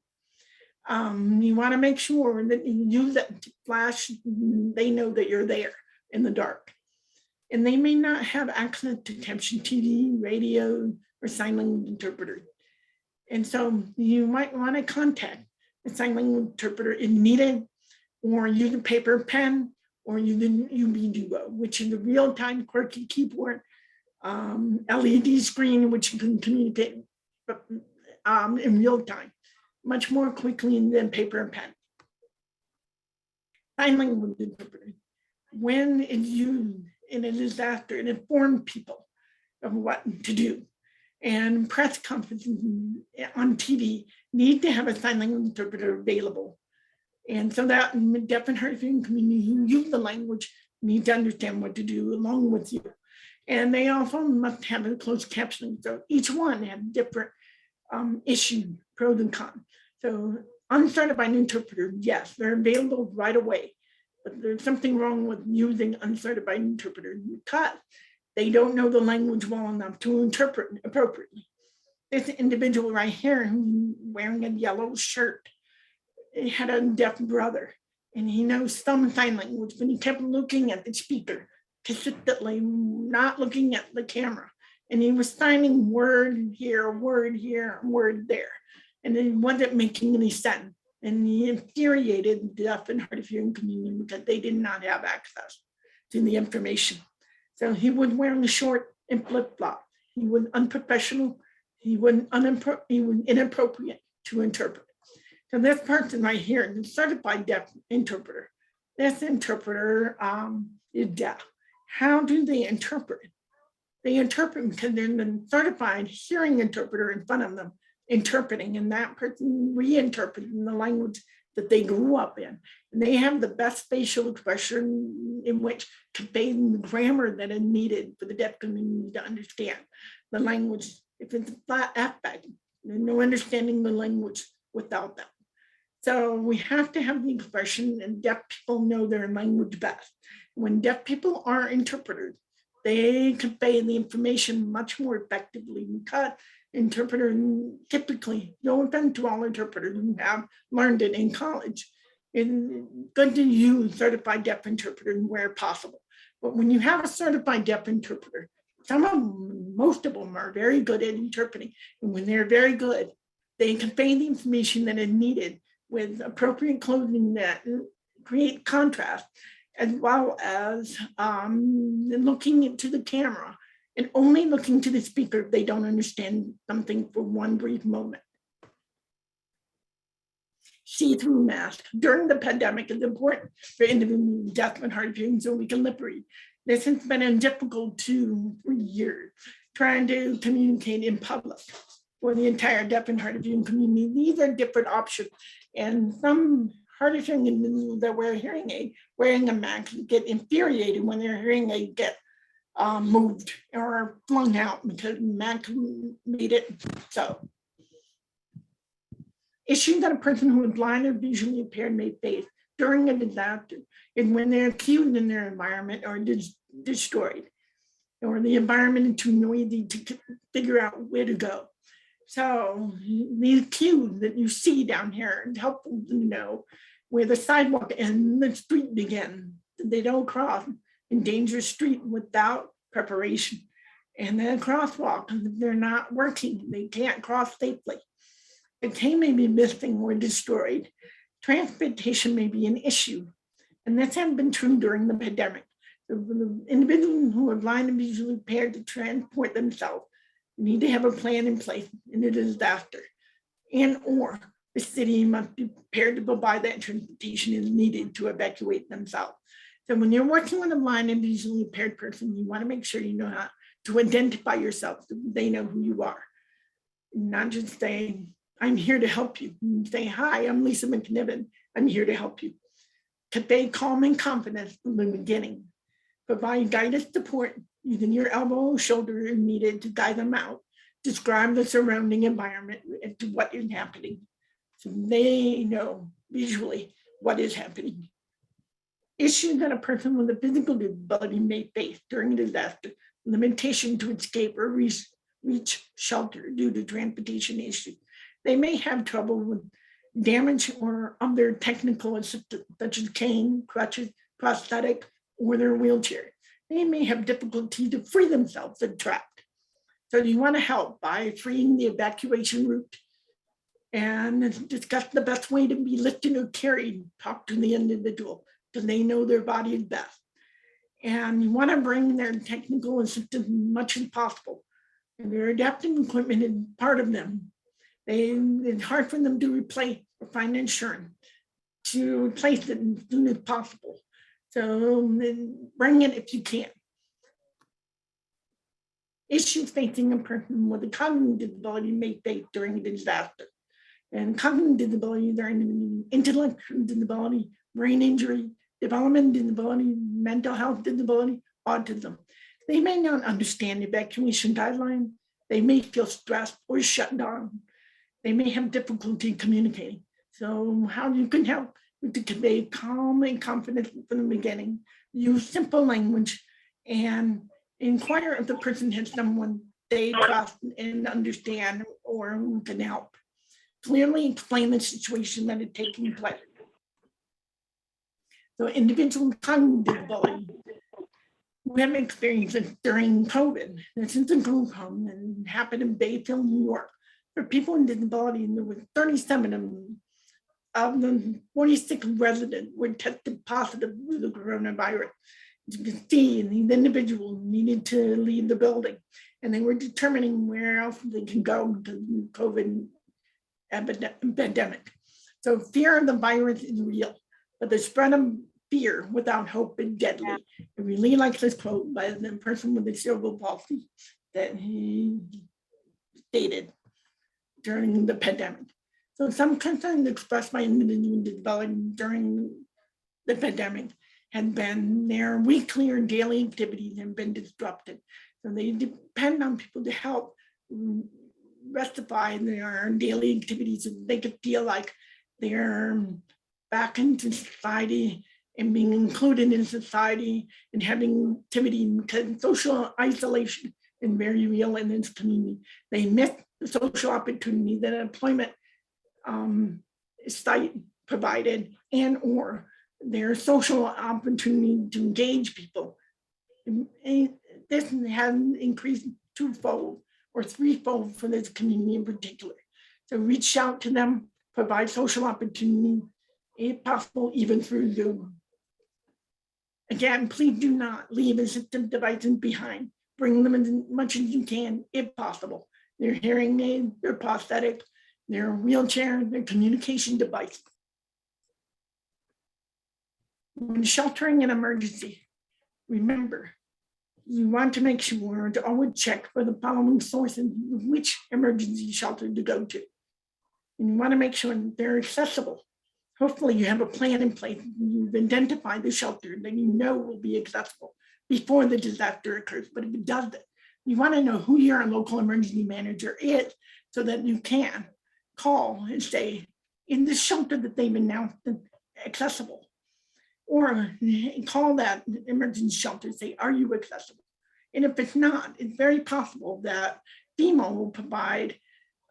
You want to make sure that you use that flash, they know that you're there in the dark. And they may not have access to caption TV, radio, or sign language interpreter. And so you might want to contact a sign language interpreter if needed, or use a paper pen, or use an UV Duo, which is a real-time QWERTY keyboard, LED screen, which you can communicate in real time, much more quickly than paper and pen. Sign language interpreter, when it's used in a disaster, it informs people of what to do. And press conferences on TV need to have a sign language interpreter available. And so that the deaf and hard of hearing community who use the language need to understand what to do along with you. And they also must have a closed captioning. So each one has different issues, pros and cons. So uncertified interpreters, yes, they're available right away. But there's something wrong with using uncertified interpreters because they don't know the language well enough to interpret appropriately. This individual right here who's wearing a yellow shirt, he had a deaf brother and he knows some sign language, but he kept looking at the speaker consistently, not looking at the camera. And he was signing word here, word there. And it wasn't making any sense. And he infuriated the deaf and hard of hearing community because they did not have access to the information. So he was wearing a short and flip-flop. He was unprofessional. He was inappropriate to interpret. So this person right here is a certified deaf interpreter. This interpreter is deaf. How do they interpret? They interpret because there's a certified hearing interpreter in front of them interpreting, and that person reinterpreting the language that they grew up in. And they have the best facial expression in which conveys the grammar that is needed for the deaf community to understand the language. If it's a flat affect, there's no understanding the language without them. So we have to have the expression, and deaf people know their language best. When deaf people are interpreters, they convey the information much more effectively because interpreters typically, no offense to all interpreters who have learned it in college, it's good to use certified deaf interpreters where possible. But when you have a certified deaf interpreter, most of them are very good at interpreting. And when they're very good, they convey the information that is needed with appropriate clothing that create contrast, as well as looking into the camera and only looking to the speaker if they don't understand something for one brief moment. See-through mask during the pandemic is important for individuals with deaf and hard of hearing so we can lip read. This has been a difficult 2-3 years trying to communicate in public for the entire deaf and hard of hearing community. These are different options, and some hard of hearing individuals that wear a hearing aid wearing a mask get infuriated when their hearing aid get moved or flung out because Mac made it so. Issue that a person who is blind or visually impaired may face during a disaster is when they're cued in their environment or destroyed, or the environment is too noisy to figure out where to go. So these cues that you see down here is helpful to know where the sidewalk and the street begin. They don't cross in dangerous street without preparation. And then crosswalk, they're not working, they can't cross safely. The cane may be missing or destroyed. Transportation may be an issue. And that's hadn't been true during the pandemic. The individuals who are blind and visually impaired to transport themselves need to have a plan in place in a disaster. And or the city must be prepared to provide that transportation is needed to evacuate themselves. So when you're working with a blind and visually impaired person, you want to make sure you know how to identify yourself so they know who you are. Not just saying, I'm here to help you. And say, hi, I'm Lisa McNiven. I'm here to help you. Convey calm and confidence from the beginning. Provide guidance support using your elbow or shoulder if needed to guide them out. Describe the surrounding environment and to what is happening. So they know visually what is happening. Issues that a person with a physical disability may face during a disaster, limitation to escape or reach shelter due to transportation issues. They may have trouble with damage or other technical assistance, such as cane, crutches, prosthetic, or their wheelchair. They may have difficulty to free themselves if trapped. So you want to help by freeing the evacuation route and discuss the best way to be lifted or carried. Talk to the individual because they know their body is best. And you want to bring their technical assistance as much as possible. And their adaptive equipment is part of them. It's hard for them to replace or find insurance to replace it as soon as possible. So bring it if you can. Issues facing a person with a cognitive disability may face during a disaster. And cognitive disabilities are intellectual disability, brain injury, developmental disability, mental health disability, autism. They may not understand evacuation guidelines. They may feel stressed or shut down. They may have difficulty communicating. So how you can help is to convey calm and confidence from the beginning, use simple language, and inquire if the person has someone they trust and understand or who can help. Clearly explain the situation that is taking place. So individual cognitive disability, we have experiences during COVID. This is a group home and happened in Bayfield, New York. For people with disability, and there were 37 of the 46 residents were tested positive with the coronavirus. As you can see, these individuals needed to leave the building, and they were determining where else they can go because of the COVID epidemic. So fear of the virus is real, but the spread of fear without hope is deadly. I really like this quote by the person with the cerebral palsy that he stated during the pandemic. So some concerns expressed by individuals with disability during the pandemic had been their weekly or daily activities have been disrupted. So they depend on people to help rectify their daily activities so they could feel like they're back into society and being included in society and having activity, because social isolation is very real in this community. They miss the social opportunity that employment site provided and or their social opportunity to engage people. And this has increased twofold or threefold for this community in particular. So reach out to them, provide social opportunity, if possible, even through Zoom. Again, please do not leave assistive devices behind. Bring them as much as you can, if possible. Their hearing aid, their prosthetic, their wheelchair, their communication device. When sheltering in emergency, remember, you want to make sure to always check for the following sources of which emergency shelter to go to. And you want to make sure that they're accessible. Hopefully you have a plan in place. You've identified the shelter that you know will be accessible before the disaster occurs. But if it doesn't, you want to know who your local emergency manager is so that you can call and say, in the shelter that they've announced accessible. Or call that emergency shelter and say, are you accessible? And if it's not, it's very possible that FEMA will provide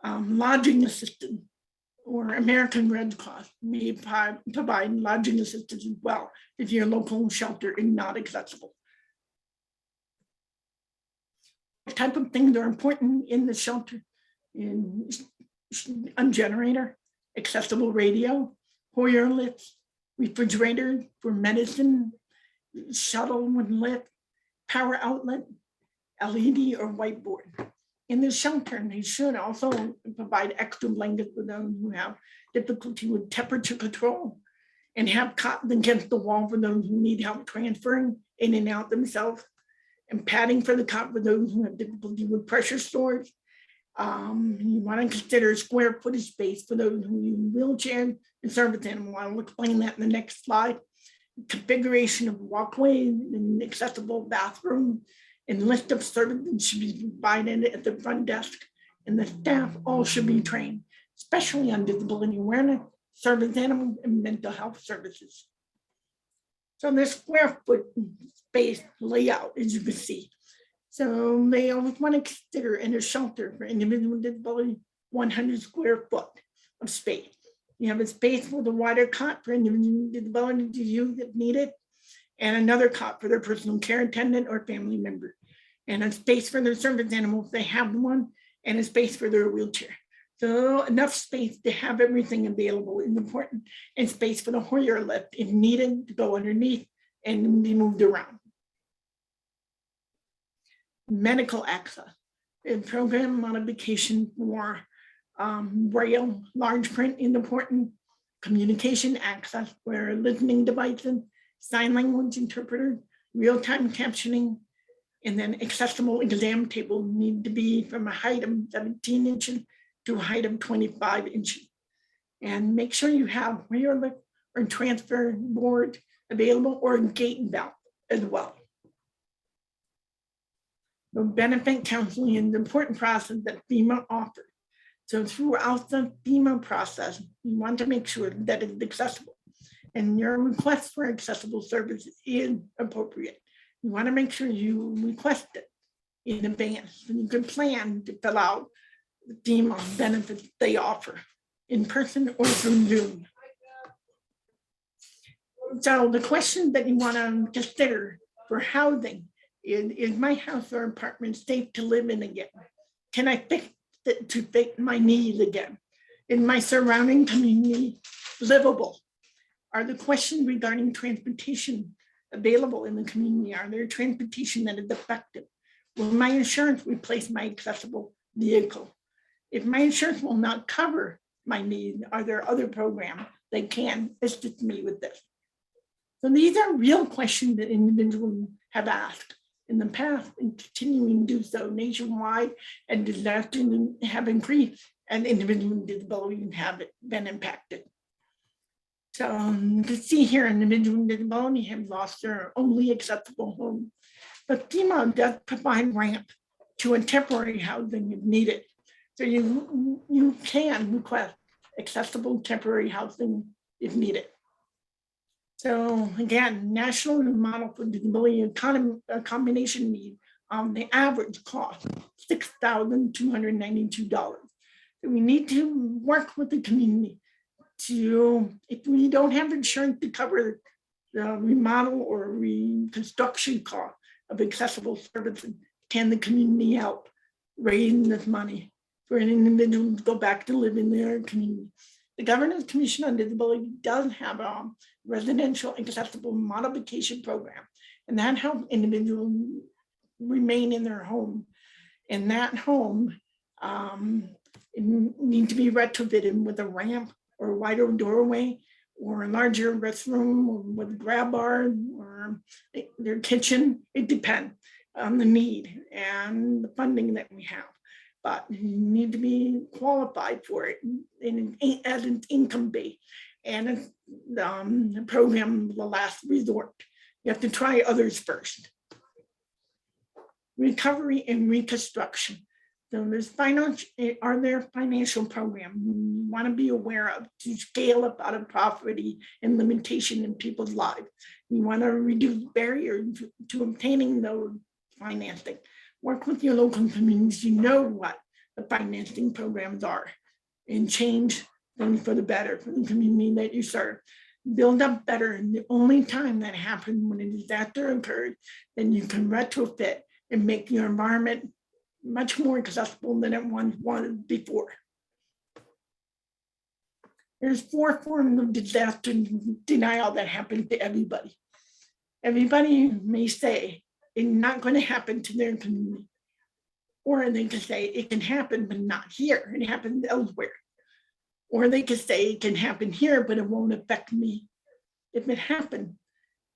lodging assistance, or American Red Cross may provide lodging assistance as well if your local shelter is not accessible. type of things are important in the shelter. In a generator, accessible radio, Hoyer lifts, refrigerator for medicine, shuttle when lit, power outlet, LED or whiteboard. In the shelter, they should also provide extra blankets for those who have difficulty with temperature control, and have cots against the wall for those who need help transferring in and out themselves, and padding for the cot for those who have difficulty with pressure storage. You want to consider square footage space for those who use wheelchairs and service animal. I'll explain that in the next slide. Configuration of walkways and accessible bathroom, and list of services should be provided at the front desk, and the staff all should be trained, especially on disability awareness, service animal, and mental health services. So this square foot space layout, as you can see. So they always want to consider in a shelter for individuals with disability, 100 square foot of space. You have a space for the wider cot for individuals with disability to use if needed, and another cot for their personal care attendant or family member, and a space for their service animal if they have one, and a space for their wheelchair. So enough space to have everything available is important, and space for the Hoyer lift if needed to go underneath and be moved around. Medical access and program modification for braille, large print is important. Communication access where listening devices, sign language interpreter, real-time captioning, and then accessible exam tables need to be from a height of 17 inches to a height of 25 inches. And make sure you have rear lift or transfer board available, or gate belt as well. The benefit counseling is an important process that FEMA offers. So throughout the FEMA process, you want to make sure that it's accessible, and your request for accessible services is appropriate. You want to make sure you request it in advance, and you can plan to fill out the FEMA benefits they offer in person or through Zoom. So the question that you want to consider for housing is my house or apartment safe to live in again? Can I fix it to fit my needs again? Is my surrounding community livable? Are the questions regarding transportation available in the community? Are there transportation that is effective? Will my insurance replace my accessible vehicle? If my insurance will not cover my needs, are there other programs that can assist me with this? So these are real questions that individuals have asked in the past and continuing to do so nationwide, and disasters have increased and individuals with disabilities have been impacted. So you can see here, individuals with disability have lost their only accessible home, but FEMA does provide ramp to a temporary housing if needed. So you can request accessible temporary housing if needed. So again, national model for disability accommodation need the average cost $6,292. So we need to work with the community to, if we don't have insurance to cover the remodel or reconstruction cost of accessible services, can the community help raise this money for an individual to go back to live in their community? The Governor's Commission on Disability does have a residential accessible modification program, and that helps individuals remain in their home. And that home need to be retrofitted with a ramp or a wider doorway or a larger restroom with grab bar or their kitchen. It depends on the need and the funding that we have. But you need to be qualified for it as an income base, and the program, the last resort. You have to try others first. Recovery and reconstruction. So there's are there financial programs you want to be aware of to scale up out of poverty and limitation in people's lives? You want to reduce barriers to obtaining those financing. Work with your local communities, you know what the financing programs are, and change them for the better for the community that you serve. Build up better, and the only time that happens when a disaster occurs, then you can retrofit and make your environment much more accessible than it once was before. There's 4 forms of disaster denial that happen to everybody. Everybody may say it's not going to happen to their community. Or they could say it can happen, but not here. It happens elsewhere. Or they could say it can happen here, but it won't affect me. If it happened,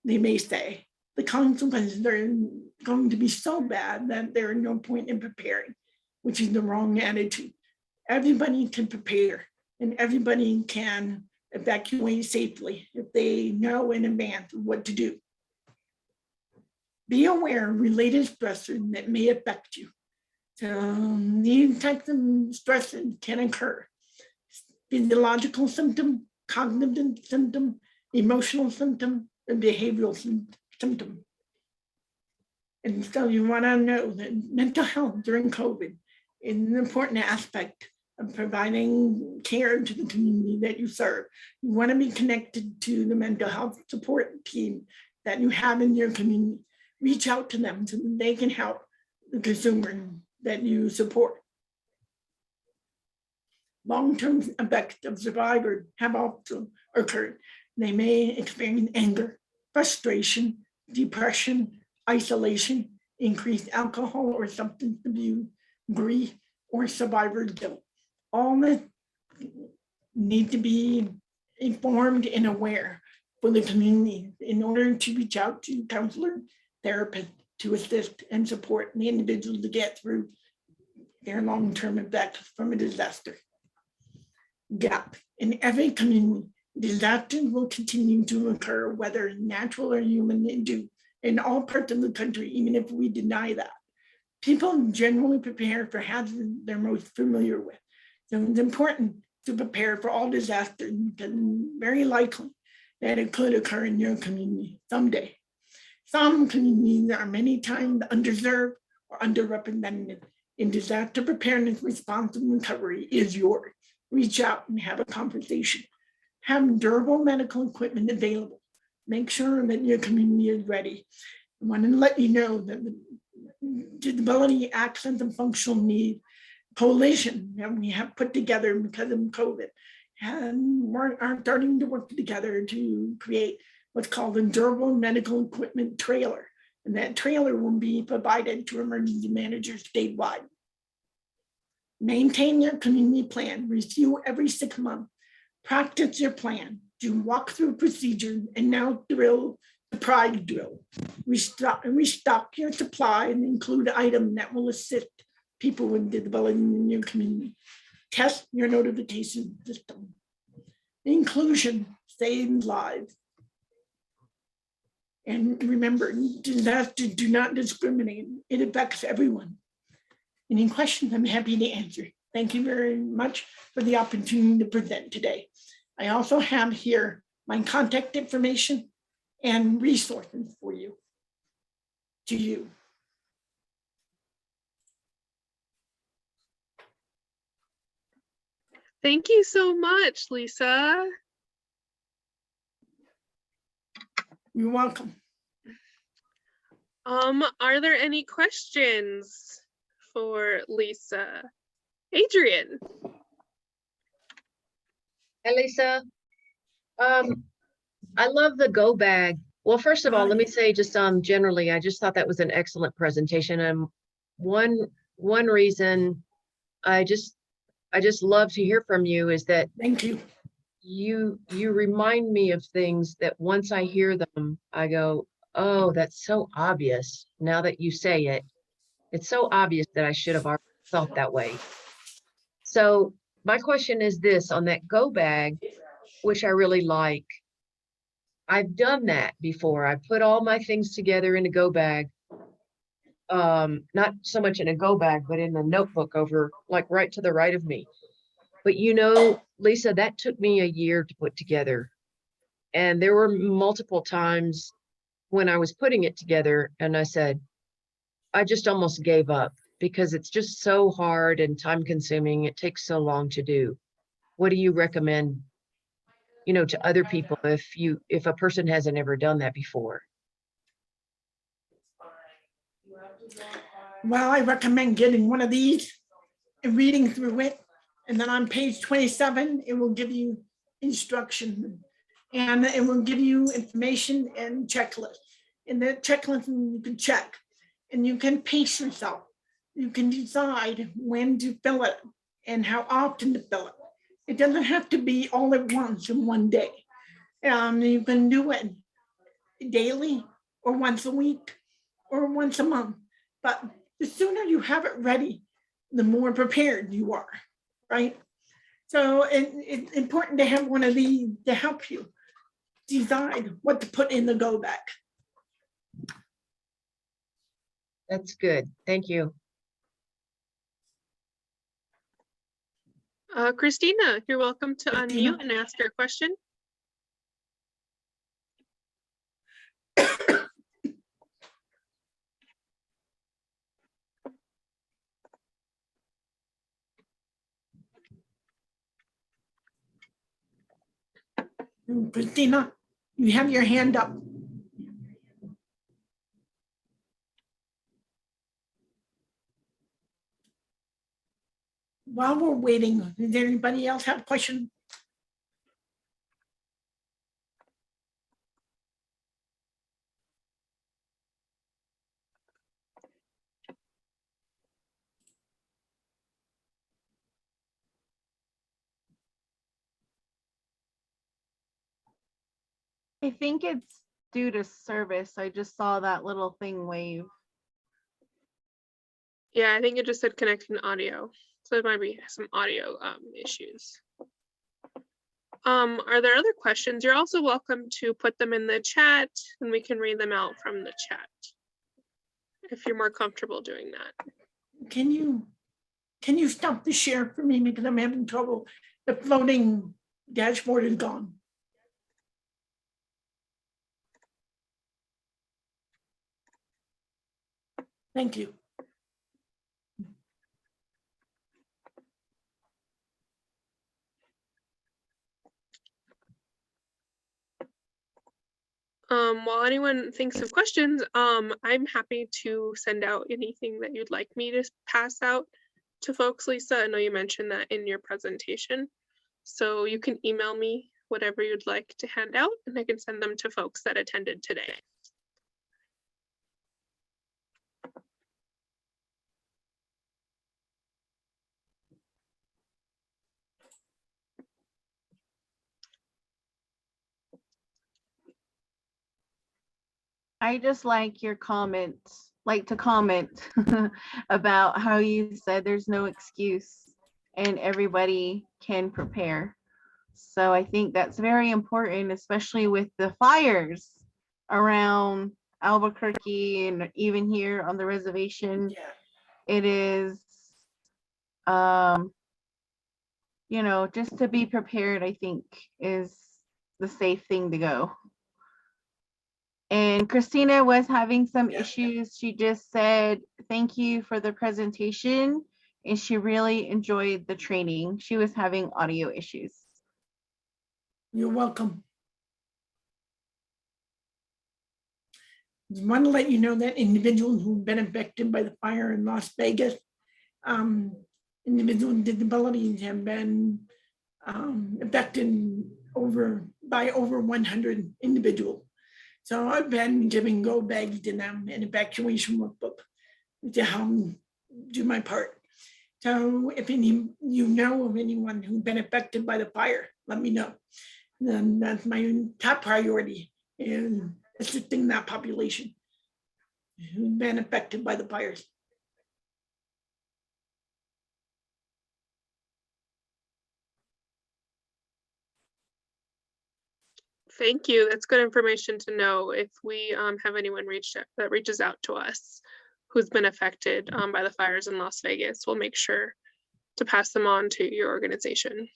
they may say the consequences are going to be so bad that there is no point in preparing, which is the wrong attitude. Everybody can prepare and everybody can evacuate safely if they know in advance what to do. Be aware of related stressors that may affect you. So these types of stressors can occur. Physiological symptom, cognitive symptom, emotional symptom, and behavioral symptom. And so you want to know that mental health during COVID is an important aspect of providing care to the community that you serve. You want to be connected to the mental health support team that you have in your community. Reach out to them so that they can help the consumer that you support. Long-term effects of survivors have also occurred. They may experience anger, frustration, depression, isolation, increased alcohol or substance abuse, grief, or survivor guilt. All that need to be informed and aware for the community in order to reach out to counselors, therapists to assist and support the individual to get through their long-term effects from a disaster. Gap. In every community, disasters will continue to occur, whether natural or human-induced, in all parts of the country, even if we deny that. People generally prepare for hazards they're most familiar with. So it's important to prepare for all disasters because it's very likely that it could occur in your community someday. Some communities are many times underserved or underrepresented. In disaster preparedness, response, and recovery is yours. Reach out and have a conversation. Have durable medical equipment available. Make sure that your community is ready. I want to let you know that the Disability Access and Functional Need Coalition that we have put together because of COVID and are starting to work together to create what's called a durable medical equipment trailer. And that trailer will be provided to emergency managers statewide. Maintain your community plan, review every 6 months, practice your plan, do walkthrough procedures, and now drill the pride drill. Restock your supply and include items that will assist people with disability in your community. Test your notification system. Inclusion saves lives. And remember, disasters do not discriminate. It affects everyone. Any questions, I'm happy to answer. Thank you very much for the opportunity to present today. I also have here my contact information and resources for you, to you. Thank you so much, Lisa. You're welcome. Are there any questions for Lisa? Adrian. Hey, Lisa. I love the go bag. Well, first of all, let me say just generally, I just thought that was an excellent presentation. And one reason I just love to hear from you is that Thank you. You remind me of things that once I hear them, I go, oh, that's so obvious. Now that you say it, it's so obvious that I should have already felt that way. So my question is this, on that go bag, which I really like, I've done that before. I put all my things together in a go bag, not so much in a go bag, but in a notebook over, like right to the right of me. But you know, Lisa, that took me a year to put together. And there were multiple times when I was putting it together and I said, I just almost gave up because it's just so hard and time consuming. It takes so long to do. What do you recommend, you know, to other people if a person hasn't ever done that before? Well, I recommend getting one of these and reading through it. And then on page 27, it will give you instruction and it will give you information and checklist. In that checklist, you can check and you can pace yourself. You can decide when to fill it and how often to fill it. It doesn't have to be all at once in one day. You can do it daily or once a week or once a month. But the sooner you have it ready, the more prepared you are, right? So it's important to have one of these to help you decide what to put in the go bag. That's good. Thank you. Christina, you're welcome to Christina. unmute and ask your question. Christina, you have your hand up. While we're waiting, does anybody else have a question? I think it's due to service. I just saw that little thing wave. Yeah, I think it just said connecting audio. So there might be some audio issues. Are there other questions? You're also welcome to put them in the chat and we can read them out from the chat if you're more comfortable doing that. Can you stop the share for me because I'm having trouble. The floating dashboard is gone. Thank you. While anyone thinks of questions, I'm happy to send out anything that you'd like me to pass out to folks. Lisa, I know you mentioned that in your presentation. So you can email me whatever you'd like to hand out and I can send them to folks that attended today. I just like your comments, like to comment about how you said there's no excuse and everybody can prepare. So I think that's very important, especially with the fires around Albuquerque and even here on the reservation. Yeah. It is, you know, just to be prepared, I think is the safe thing to go. And Christina was having some issues. She just said, thank you for the presentation. And she really enjoyed the training. She was having audio issues. You're welcome. Just want to let you know that individuals who've been affected by the fire in Las Vegas, individuals with disabilities have been affected by over 100 individuals. So I've been giving go bags to them and evacuation workbook to help do my part. So if you know of anyone who's been affected by the fire, let me know. Then that's my top priority in assisting that population who's been affected by the fires. Thank you. That's good information to know if we have anyone that reaches out to us who's been affected by the fires in Las Vegas. We'll make sure to pass them on to your organization.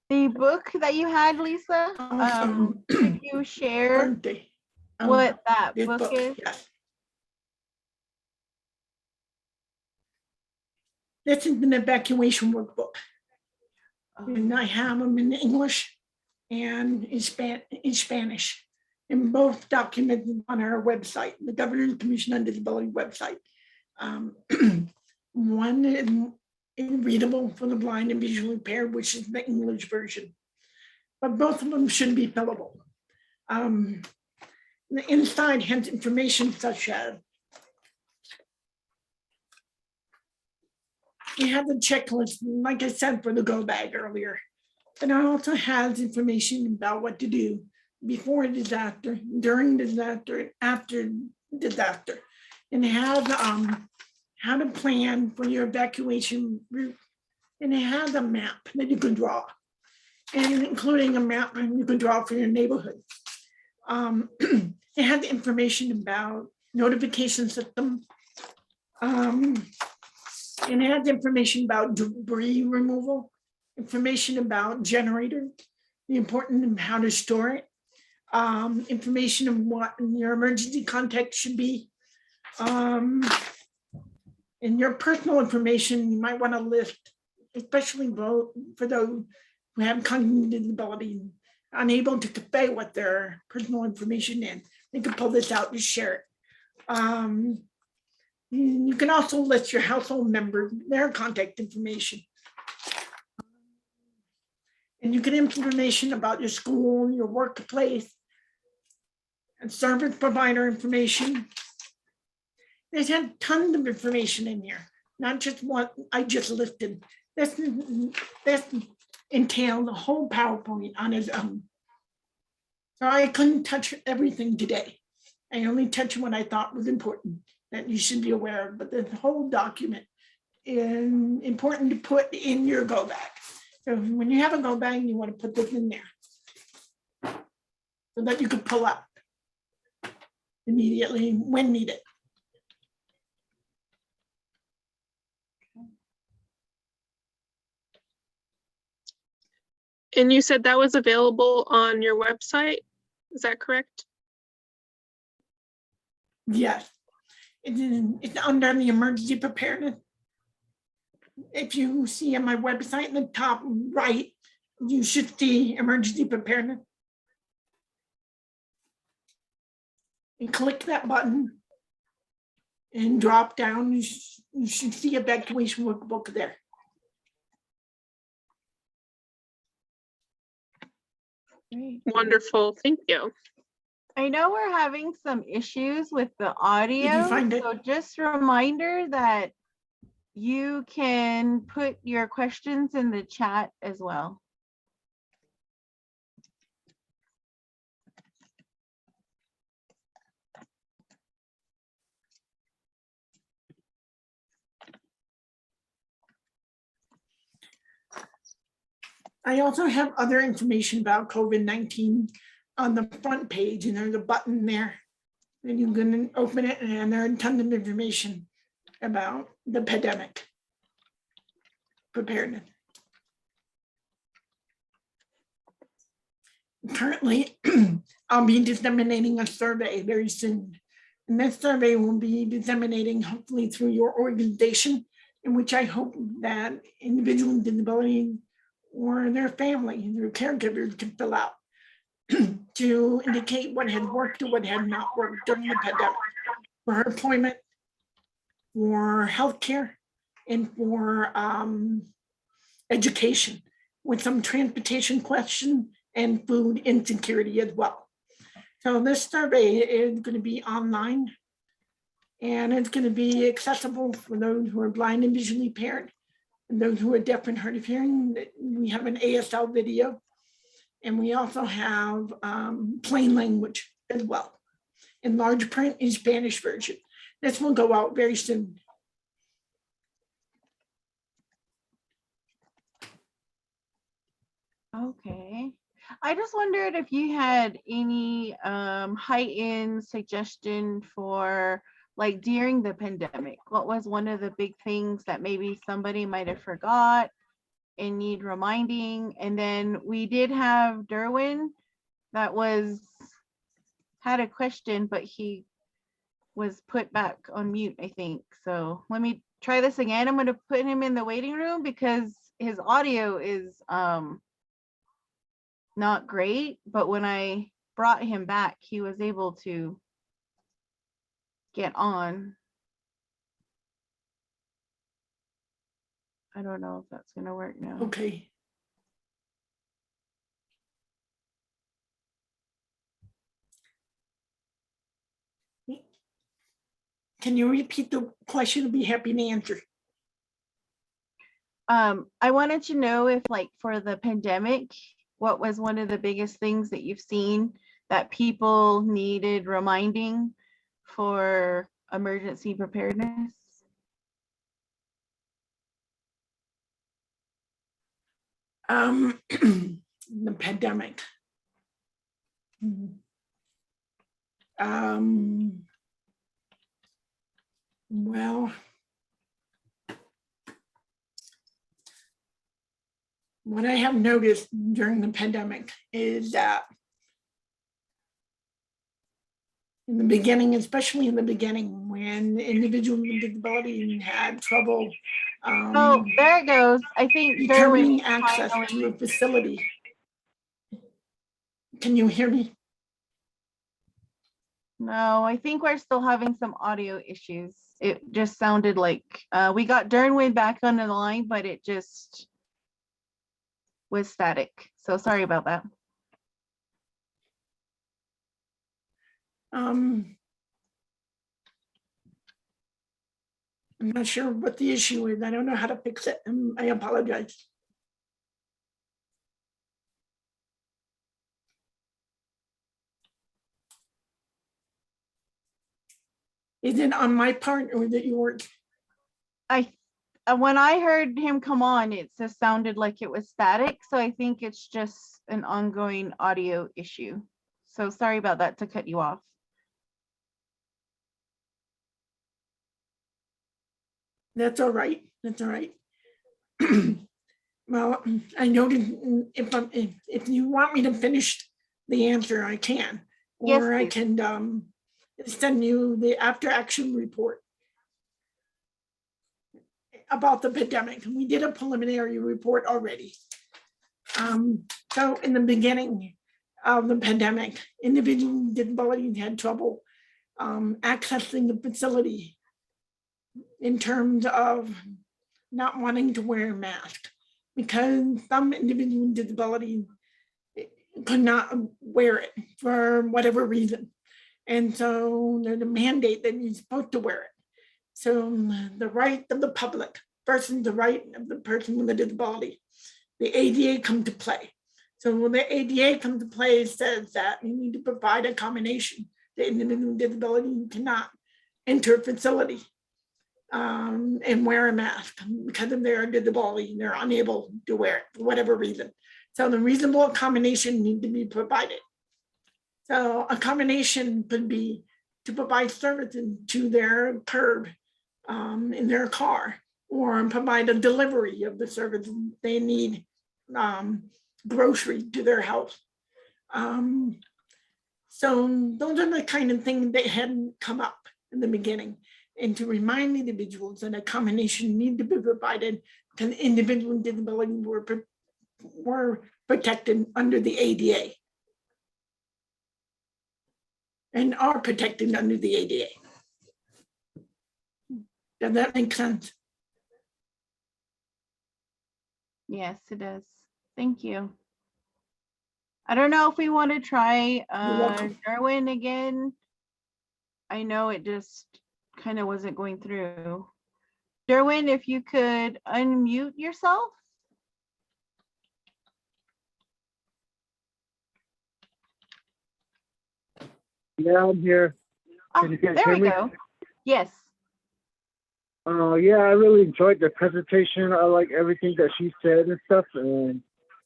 The book that you had, Lisa, could you share what that book is? Yes. This is an evacuation workbook. And I have them in English and in Spanish. and both documented on our website, the Governor's Commission on Disability website. One is readable for the blind and visually impaired, which is the English version, but both of them should be fillable. The inside has information such as you have the checklist, like I said, for the go bag earlier. And it also has information about what to do before a disaster, during disaster, and after disaster. And it has how to plan for your evacuation route. And it has a map that you can draw, and including a map you can draw for your neighborhood. It has information about notification system. And it has information about debris removal, information about generator, the importance of how to store it, information of what your emergency contact should be. And your personal information, you might want to list, especially for those who have cognitive disability, unable to convey what their personal information is. They can pull this out and share it. You can also list your household members, their contact information. And you get information about your school, your workplace, and service provider information. There's had tons of information in here, not just what I just listed. This entailed the whole PowerPoint on its own. So I couldn't touch everything today. I only touched what I thought was important that you should be aware of, but the whole document is important to put in your go bag. So when you have a go bag, you want to put this in there so that you could pull out immediately when needed. And you said that was available on your website, is that correct? Yes, it's under the emergency preparedness. If you see on my website in the top right, you should see emergency preparedness. And click that button and drop down. You should see evacuation workbook there. Great. Wonderful, thank you. I know we're having some issues with the audio, find it? so just a reminder that you can put your questions in the chat as well. I also have other information about COVID-19 on the front page, and there's a button there. And you can open it, and there's a ton of information about the pandemic preparedness. Currently, I'll be disseminating a survey very soon. And that survey will be disseminating hopefully through your organization, in which I hope that individuals with disability or their family, their caregivers can fill out to indicate what had worked or what had not worked during the pandemic for employment, for healthcare, and for education, with some transportation question and food insecurity as well. So this survey is going to be online, and it's going to be accessible for those who are blind and visually impaired, and those who are deaf and hard of hearing. We have an ASL video, and we also have plain language as well, in large print in Spanish version. This will go out very soon. Okay. I just wondered if you had any high-end suggestion for like during the pandemic. What was one of the big things that maybe somebody might have forgot and need reminding? And then we did have Derwin that had a question, but he was put back on mute, I think. So let me try this again. I'm going to put him in the waiting room because his audio is not great, but when I brought him back, he was able to get on. I don't know if that's gonna work now. Okay. Can you repeat the question? I'd be happy to answer. I wanted to know if, like, for the pandemic, what was one of the biggest things that you've seen that people needed reminding for emergency preparedness? The pandemic. Well, what I have noticed during the pandemic is that in the beginning, especially in the beginning, when individuals with disability had trouble Oh, there it goes. I think Derwin determining access finally. to a facility. Can you hear me? No, I think we're still having some audio issues. It just sounded like we got Derwin back on the line, but it just was static. So sorry about that. I'm not sure what the issue is. I don't know how to fix it. I apologize. Is it on my part or that yours? When I heard him come on, it just sounded like it was static. So I think it's just an ongoing audio issue. So sorry about that, to cut you off. That's all right. That's all right. Well, I noted if you want me to finish the answer, I can, Yes, or I please. can send you the after action report about the pandemic. We did a preliminary report already. So in the beginning of the pandemic, individuals with disabilities had trouble accessing the facility in terms of not wanting to wear a mask, because some individuals with disabilities could not wear it for whatever reason. And so there's a mandate that you're supposed to wear it. So the right of the public versus the right of the person with a disability, the ADA come to play. So when the ADA comes to play, it says that you need to provide a combination. The individual with disability cannot enter a facility and wear a mask because of their disability. They're unable to wear it for whatever reason. So the reasonable accommodation need to be provided. So a combination could be to provide services to their curb in their car, or provide a delivery of the services they need, grocery to their house. So those are the kind of things that hadn't come up in the beginning. And to remind individuals that a combination need to be provided because individuals with disabilities were protected under the ADA. And are protected under the ADA. Does that make sense? Yes, it does. Thank you. I don't know if we want to try welcome. Derwin again. I know it just kind of wasn't going through. Derwin, if you could unmute yourself. Yeah, I'm here. Oh, Can you guys there hear we me? go. Yes. Yeah, I really enjoyed the presentation. I like everything that she said and stuff. And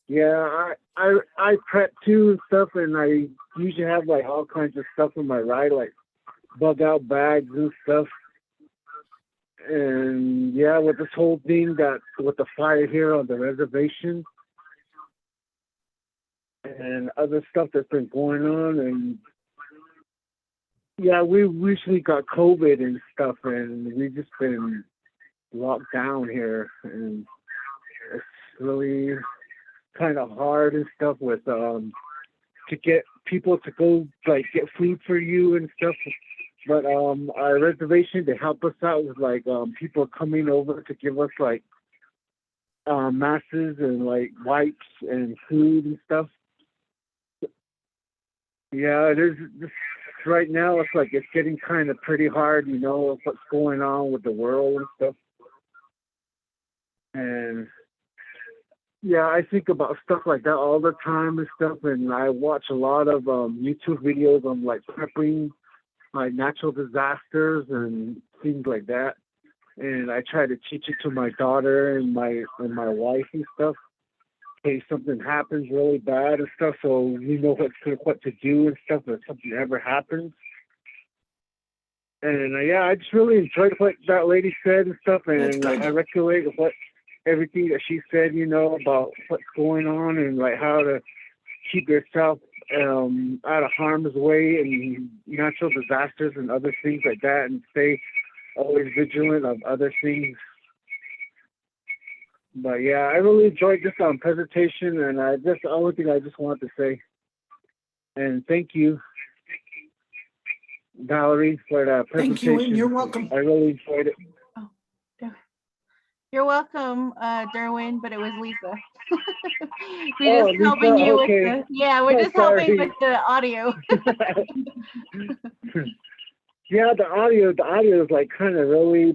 yeah, I prep too and stuff, and I usually have like all kinds of stuff in my ride, like bug out bags and stuff. And yeah, with this whole thing with the fire here on the reservation and other stuff that's been going on, and yeah, we recently got COVID and stuff, and we've just been locked down here, and it's really kind of hard and stuff with to get people to go like get food for you and stuff. But our reservation to help us out was like people coming over to give us like masses and like wipes and food and stuff. Yeah, there's right now it's like it's getting kind of pretty hard, you know, what's going on with the world and stuff. And yeah, I think about stuff like that all the time and stuff, and I watch a lot of YouTube videos on like prepping like natural disasters and things like that. And I try to teach it to my daughter and my wife and stuff. In case something happens really bad and stuff, so we know what to do and stuff if something ever happens. And yeah, I just really enjoyed what that lady said and stuff, and I recollect everything that she said, you know, about what's going on and like how to keep yourself out of harm's way and natural disasters and other things like that, and stay always vigilant of other things. But yeah, I really enjoyed this presentation, and that's the only thing I just wanted to say. And thank you, Valerie, for that presentation. Thank you, and you're welcome. I really enjoyed it. Oh, you're welcome, Derwin, but it was Lisa. We're just helping Lisa, you okay. with we're just Sorry. helping with the audio. Yeah, the audio is like kind of really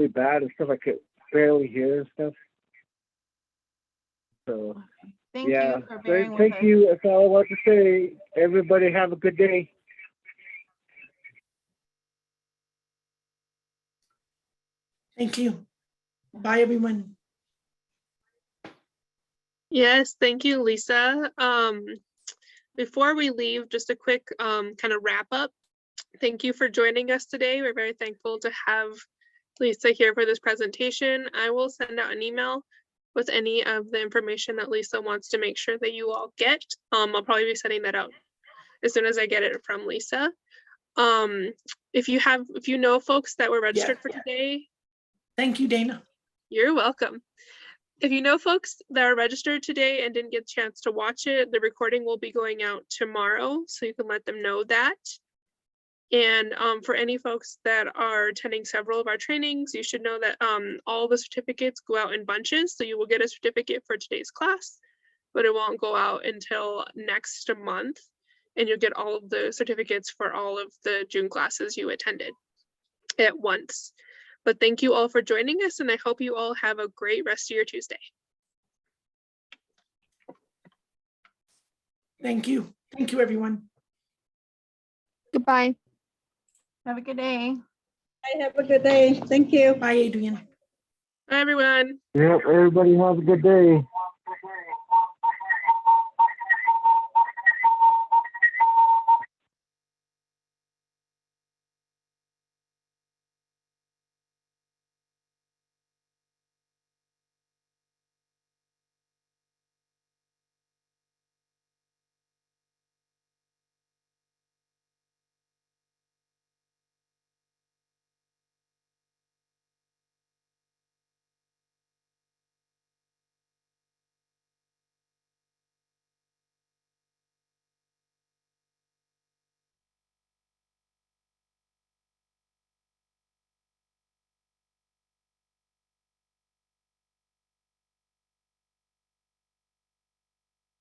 bad and stuff. I could barely hear and stuff. So Thank yeah, you for bearing with thank us. you. That's all I want to say. Everybody have a good day. Thank you. Bye, everyone. Yes, thank you, Lisa. Before we leave, just a quick kind of wrap up. Thank you for joining us today. We're very thankful to have Lisa here for this presentation. I will send out an email with any of the information that Lisa wants to make sure that you all get. I'll probably be sending that out as soon as I get it from Lisa. If you know folks that were registered for today, Thank you, Dana. you're welcome. If you know folks that are registered today and didn't get a chance to watch it, the recording will be going out tomorrow, so you can let them know that. And for any folks that are attending several of our trainings, you should know that all the certificates go out in bunches. So you will get a certificate for today's class, but it won't go out until next month. And you'll get all of the certificates for all of the June classes you attended at once. But thank you all for joining us, and I hope you all have a great rest of your Tuesday. Thank you. Thank you, everyone. Goodbye. Have a good day. Have a good day. Thank you. Bye, Adrian. Bye, everyone. Yep, everybody have a good day.